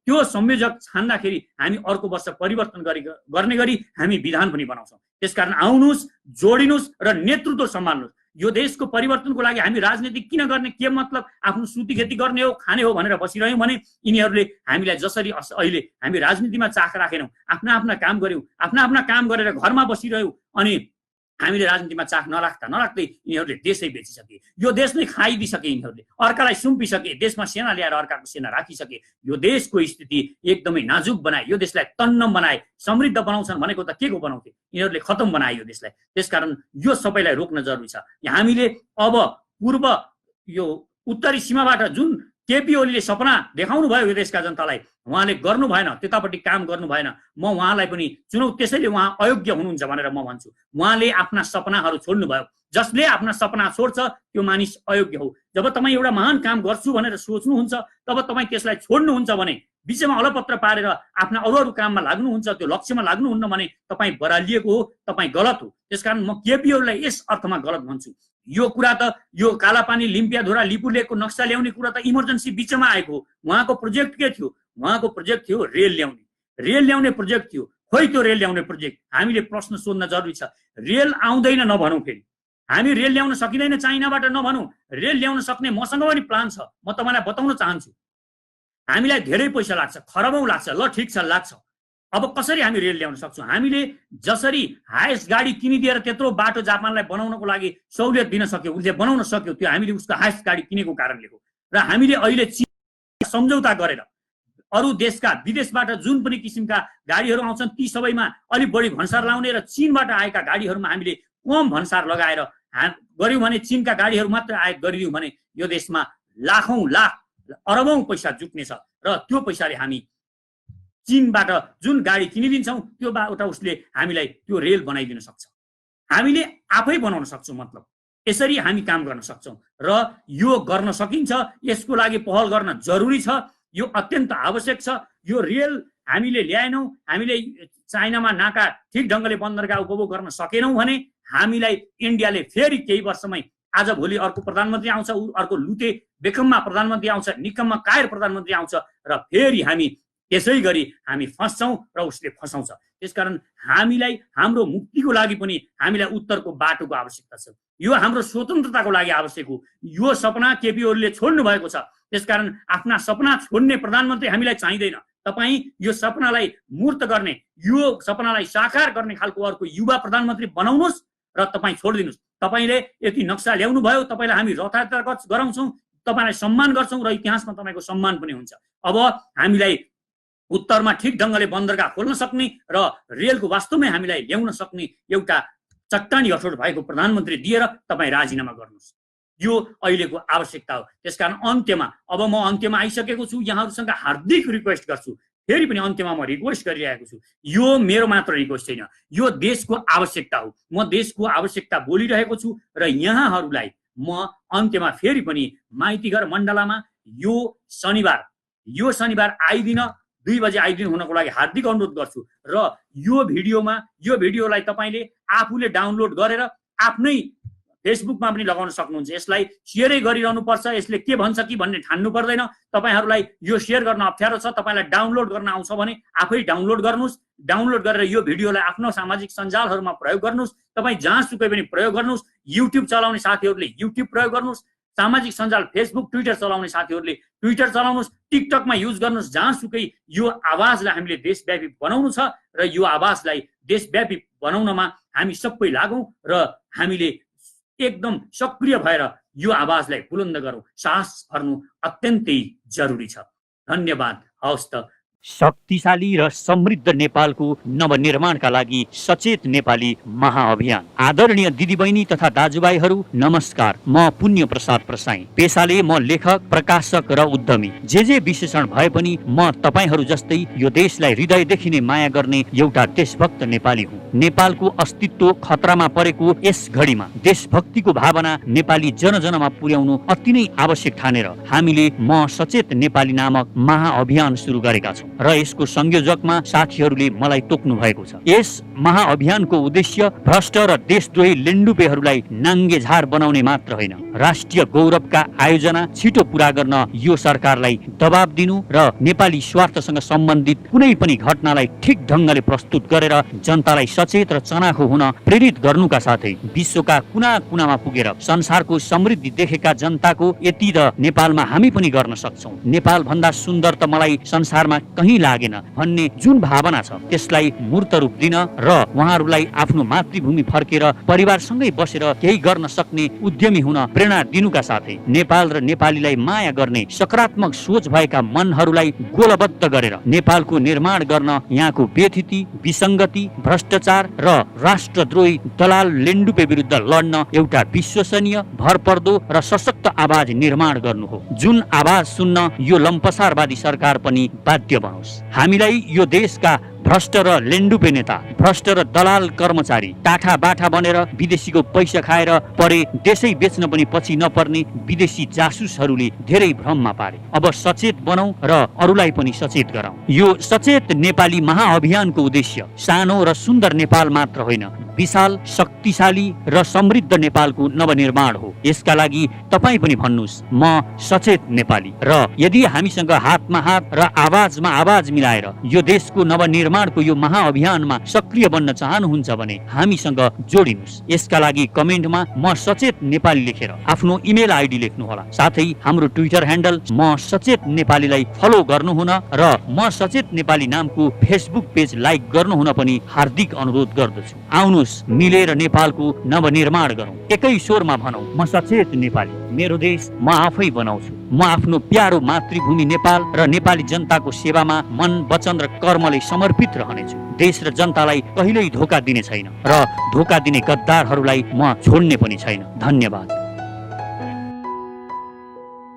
Speaker 1: त्यो संयोजक छान्दाखेरि हामी अर्को वर्ष परिवर्तन गर्ने गरी हामी विधान पनि बनाउँछौँ। त्यसकारण आउनुहोस्, जोडिनुहोस् र नेतृत्व सम्हाल्नुहोस्। यो देशको परिवर्तनको लागि हामी राजनीति किन गर्ने, के मतलब, आफ्नो सुती खेती गर्ने हो, खाने हो भनेर बसिरह्यौँ भने यिनीहरूले हामीलाई जसरी अहिले हामी राजनीतिमा चाख राखेनौँ, आफ्ना काम गऱ्यौँ, आफ्ना काम गरेर घरमा बसिरह्यौँ, अनि हामीले राजनीतिमा चाख नराख्दै यिनीहरूले देशै बेचिसके, यो देश नै खाइदिइसके, यिनीहरूले अर्कालाई सुम्पिसके, देशमा सेना ल्याएर अर्काको सेना राखिसके, यो देशको स्थिति एकदमै नाजुक बनाए, यो देशलाई तन्न बनाए। समृद्ध बनाउँछन् भनेको त के को बनाउँथे, यिनीहरूले खतम बनाए यो देशलाई। त्यसकारण यो सबैलाई रोक्न जरुरी छ। हामीले अब पूर्व यो उत्तरी सीमाबाट जुन केपी ओलीले सपना देखाउनु भयो यो देशका जनतालाई, उहाँले गर्नु भएन, त्यतापट्टि काम गर्नु भएन। म उहाँलाई पनि चुनौ, त्यसैले उहाँ अयोग्य हुनुहुन्छ भनेर म भन्छु। उहाँले आफ्ना सपनाहरू छोड्नु भयो। जसले आफ्ना सपना छोड्छ त्यो मानिस अयोग्य हो। जब तपाईँ एउटा महान काम गर्छु भनेर सोच्नुहुन्छ तब तपाईँ त्यसलाई छोड्नुहुन्छ भने, बिचमा अलपत्र पारेर आफ्ना अरू काममा लाग्नुहुन्छ, त्यो लक्ष्यमा लाग्नुहुन्न भने तपाईँ बरालिएको हो, तपाईँ गलत हो। त्यसकारण म केपी ओलीलाई यस अर्थमा गलत भन्छु। यो कुरा त यो कालापानी लिम्पियाधुरा लिपुलेकको नक्सा ल्याउने कुरा त इमर्जेन्सी बिचमा आएको हो। उहाँको प्रोजेक्ट के थियो? उहाँको प्रोजेक्ट थियो रेल ल्याउने प्रोजेक्ट थियो। खोइ त्यो रेल ल्याउने प्रोजेक्ट हामीले प्रश्न सोध्न जरुरी छ। रेल आउँदैन नभनौँ, फेरि हामी रेल ल्याउन सकिँदैन चाइनाबाट नभनौँ, रेल ल्याउन सक्ने मसँग पनि प्लान छ। म तपाईँलाई बताउन चाहन्छु, हामीलाई धेरै पैसा लाग्छ, खरबौँ लाग्छ, ल ठिक छ लाग्छ। अब कसरी हामी रेल ल्याउन सक्छौँ? हामीले जसरी हायेस्ट गाडी किनिदिएर त्यत्रो बाटो जापानलाई बनाउनको लागि सहुलियत दिन सक्यो, उसले बनाउन सक्यो, त्यो हामीले उसको हायेस्ट गाडी किनेको कारणले हो। र हामीले अहिले सम्झौता गरेर अरू देशका विदेशबाट जुन पनि किसिमका गाडीहरू आउँछन् ती सबैमा अलिक बढी भन्सार लाउने र चीनबाट आएका गाडीहरूमा हामीले कम भन्सार लगाएर गर्यौँ भने, चीनका गाडीहरू मात्र आयात गरिदियौँ भने यो देशमा लाखौँ लाख अरबौँ पैसा जुट्नेछ। र त्यो पैसाले हामी चीनबाट जुन गाडी किनिदिन्छौँ त्यो एउटा उसले हामीलाई त्यो रेल बनाइदिन सक्छ। हामीले आफै बनाउन सक्छौँ, मतलब यसरी हामी काम गर्न सक्छौँ। र यो गर्न सकिन्छ, यसको लागि पहल गर्न जरुरी छ, यो अत्यन्त आवश्यक छ। यो रेल हामीले ल्याएनौँ, हामीले चाइनामा नाका ठिक ढङ्गले बन्दरगाह उपभोग गर्न सकेनौँ भने हामीलाई इन्डियाले फेरि केही वर्षमै, आज भोलि अर्को प्रधानमन्त्री आउँछ, अर्को लुते बेकममा प्रधानमन्त्री आउँछ, निकममा कायर प्रधानमन्त्री आउँछ, र फेरि हामी त्यसै गरी हामी फस्छौँ र उसले फसाउँछ। त्यसकारण हामीलाई हाम्रो मुक्तिको लागि पनि हामीलाई उत्तरको बाटोको आवश्यकता छ। यो हाम्रो स्वतन्त्रताको लागि आवश्यक हो। यो सपना केपी ओलीले छोड्नु भएको छ। त्यसकारण आफ्ना सपना छोड्ने प्रधानमन्त्री हामीलाई चाहिँदैन। तपाईँ यो सपनालाई मूर्त गर्ने, यो सपनालाई साकार गर्ने खालको अर्को युवा प्रधानमन्त्री बनाउनुहोस् र तपाईँ छोडिदिनुहोस्। तपाईँले यति नक्सा ल्याउनु भयो, तपाईँलाई हामी रथयात्रा गराउँछौँ, तपाईँलाई सम्मान गर्छौँ र इतिहासमा तपाईँको सम्मान पनि हुन्छ। अब हामीलाई उत्तरमा ठिक ढङ्गले बन्दरगाह खोल्न सक्ने र रेलको वास्तवमै हामीलाई ल्याउन सक्ने एउटा चट्टानी अठोट भएको प्रधानमन्त्री दिएर तपाईँ राजीनामा गर्नुहोस्। यो अहिलेको आवश्यकता हो। त्यसकारण अन्त्यमा, अब म अन्त्यमा आइसकेको छु, यहाँहरूसँग हार्दिक रिक्वेस्ट गर्छु, फेरि पनि अन्त्यमा म रिक्वेस्ट गरिरहेको छु। यो मेरो मात्र रिक्वेस्ट होइन, यो देशको आवश्यकता हो। म देशको आवश्यकता बोलिरहेको छु र यहाँहरूलाई म अन्त्यमा फेरि पनि माइतीघर मण्डलामा यो शनिबार आइदिन 2 बजे आइदिनु हुनको लागि हार्दिक अनुरोध गर्छु। र यो भिडियोलाई तपाईँले आफूले डाउनलोड गरेर आफ्नै फेसबुकमा पनि लगाउन सक्नुहुन्छ। यसलाई सेयरै गरिरहनु पर्छ, यसले के भन्छ कि भन्ने ठान्नु पर्दैन। तपाईँहरूलाई यो सेयर गर्न अप्ठ्यारो छ, तपाईँलाई डाउनलोड गर्न आउँछ भने आफै डाउनलोड गर्नुहोस्। डाउनलोड गरेर यो भिडियोलाई आफ्नो सामाजिक सञ्जालहरूमा प्रयोग गर्नुहोस्। तपाईँ जहाँसुकै पनि प्रयोग गर्नुहोस्। युट्युब चलाउने साथीहरूले युट्युब प्रयोग गर्नुहोस्। सामाजिक सञ्जाल फेसबुक ट्विटर चलाउने साथीहरूले ट्विटर चलाउनुहोस्। टिकटकमा युज गर्नुहोस्। जहाँसुकै यो आवाजलाई हामीले देशव्यापी बनाउनु छ र यो आवाजलाई देशव्यापी बनाउनमा हामी सबै लागौँ र हामीले एकदम सक्रिय भएर यो आवाजलाई बुलन्द गरौँ। साहस भर्नु अत्यन्तै जरुरी छ। धन्यवाद। हवस् त। शक्तिशाली र समृद्ध नेपालको नवनिर्माणका लागि सचेत नेपाली महाअभियान। आदरणीय दिदीबहिनी तथा दाजुभाइहरू नमस्कार। म पुण्य प्रसाद प्रसाई। पेशाले म लेखक, प्रकाशक र उद्यमी। जे विशेषण भए पनि म तपाईहरू जस्तै यो देशलाई हृदयदेखि नै माया गर्ने एउटा देशभक्त नेपाली हुँ। नेपालको अस्तित्व खतरामा परेको यस घडीमा देशभक्तिको भावना नेपाली जनजनमा पुर्याउनु अति नै आवश्यक ठानेर हामीले म सचेत नेपाली नामक महाअभियान सुरु गरेका छौँ र यसको संयोजकमा साथीहरूले मलाई तोक्नु भएको छ। यस महाअभियानको उद्देश्य भ्रष्ट र देशद्रोही लेन्डुपेहरूलाई नाङ्गे झार बनाउने मात्र होइन, राष्ट्रिय गौरवका आयोजना छिटो पूरा गर्न यो सरकारलाई दबाब दिनु र नेपाली स्वार्थसँग सम्बन्धित कुनै पनि घटनालाई ठिक ढङ्गले प्रस्तुत गरेर जनतालाई सचेत र चनाखो हुन प्रेरित गर्नुका साथै विश्वका कुना कुनामा पुगेर संसारको समृद्धि देखेका जनताको यति त नेपालमा हामी पनि गर्न सक्छौँ। नेपाल भन्दा सुन्दर त मलाई संसारमा
Speaker 2: कहीँ लागेन भन्ने जुन भावना छ त्यसलाई मूर्त रूप दिन र उहाँहरूलाई आफ्नो मातृभूमि फर्केर परिवारसँगै बसेर केही गर्न सक्ने उद्यमी हुन प्रेरणा दिनुका साथै नेपाल र नेपालीलाई माया गर्ने सकारात्मक सोच भएका मनहरूलाई गोलबद्ध गरेर नेपालको निर्माण गर्न यहाँको व्यथिति, विसङ्गति, भ्रष्टाचार र राष्ट्रद्रोही दलाल लेन्डुपे विरुद्ध लड्न एउटा विश्वसनीय, भरपर्दो र सशक्त आवाज निर्माण गर्नु हो, जुन आवाज सुन्न यो लम्पसारवादी सरकार पनि बाध्य बनोस्। हामीलाई यो देशका भ्रष्ट र लेन्डुपे नेता, भ्रष्ट र दलाल कर्मचारी, टाठा बाठा बनेर विदेशीको पैसा खाएर परे देशै बेच्न पनि पछि नपर्ने विदेशी जासुसहरूले धेरै भ्रममा पारे। अब सचेत बनौं र अरूलाई पनि सचेत गराउँ। यो सचेत नेपाली महाअभियानको उद्देश्य सानो र सुन्दर नेपाल मात्र होइन, विशाल, शक्तिशाली र समृद्ध नेपालको नवनिर्माण हो। यसका लागि तपाईँ पनि भन्नुहोस्, म सचेत नेपाली। र यदि हामीसँग हातमा हात र आवाजमा आवाज मिलाएर यो देशको नवनिर्माणको यो महाअभियानमा सक्रिय बन्न चाहनुहुन्छ भने हामीसँग जोडिनुहोस्। यसका लागि कमेन्टमा म सचेत नेपाली लेखेर आफ्नो इमेल आइडी लेख्नुहोला। साथै हाम्रो ट्विटर ह्यान्डल म सचेत नेपालीलाई फलो गर्नुहुन र म सचेत नेपाली नामको फेसबुक पेज लाइक गर्नुहुन पनि हार्दिक अनुरोध गर्दछु। आउनुहोस् मिलेर नेपालको नवनिर्माण गरौँ। एकै स्वरमा भनौँ, म सचेत नेपाली, मेरो देश म आफै बनाउँछु। म आफ्नो प्यारो मातृभूमि नेपाल र नेपाली जनताको सेवामा मन, वचन र कर्मले समर्पित रहनेछु। देश र जनतालाई कहिल्यै धोका दिने छैन र धोका दिने गद्दारहरूलाई म छोड्ने पनि छैन। धन्यवाद।